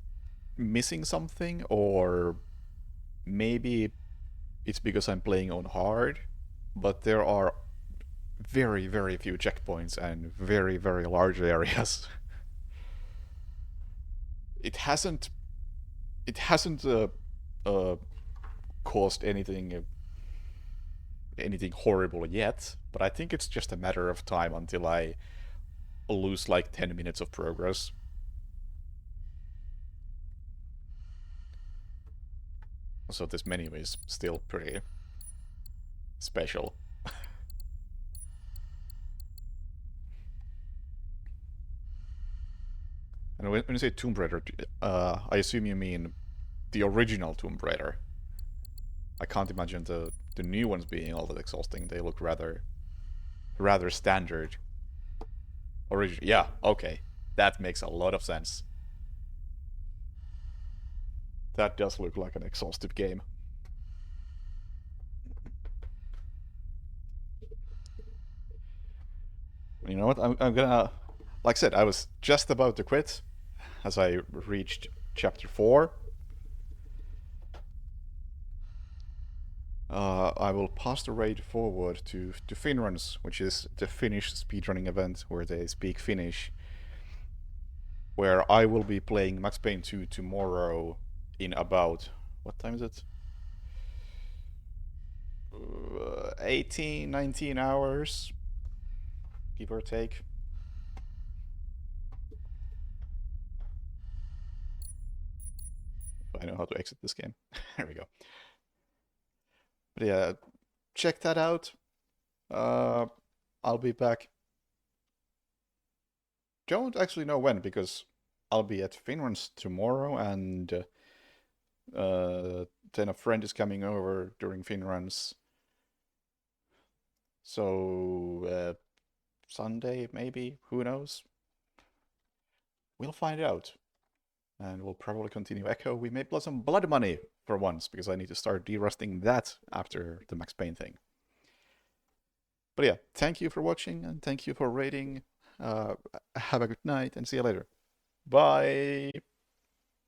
missing something, or maybe it's because I'm playing on hard, but there are very, very few checkpoints and very, very large areas. It hasn't caused anything horrible yet, but I think it's just a matter of time until I lose like 10 minutes of progress. So this menu is still pretty special. And when you say Tomb Raider, I assume you mean the original Tomb Raider. I can't imagine the new ones being all that exhausting. They look rather standard. Original, yeah, okay. That makes a lot of sense. That does look like an exhaustive game. You know what? I'm gonna... Like I said, I was just about to quit as I reached chapter 4. I will pass the raid forward to Finruns, which is the Finnish speedrunning event where they speak Finnish, where I will be playing Max Payne 2 tomorrow in about... what time is it? 18, 19 hours, give or take. I know how to exit this game. There we go. But yeah, check that out. I'll be back. Don't actually know when, because I'll be at Finruns tomorrow, and then a friend is coming over during Finruns. So Sunday, maybe? Who knows? We'll find out. And we'll probably continue Echo. We may plus some blood money for once, because I need to start derusting that after the Max Payne thing. But yeah, thank you for watching, and thank you for rating. Have a good night, and see you later. Bye!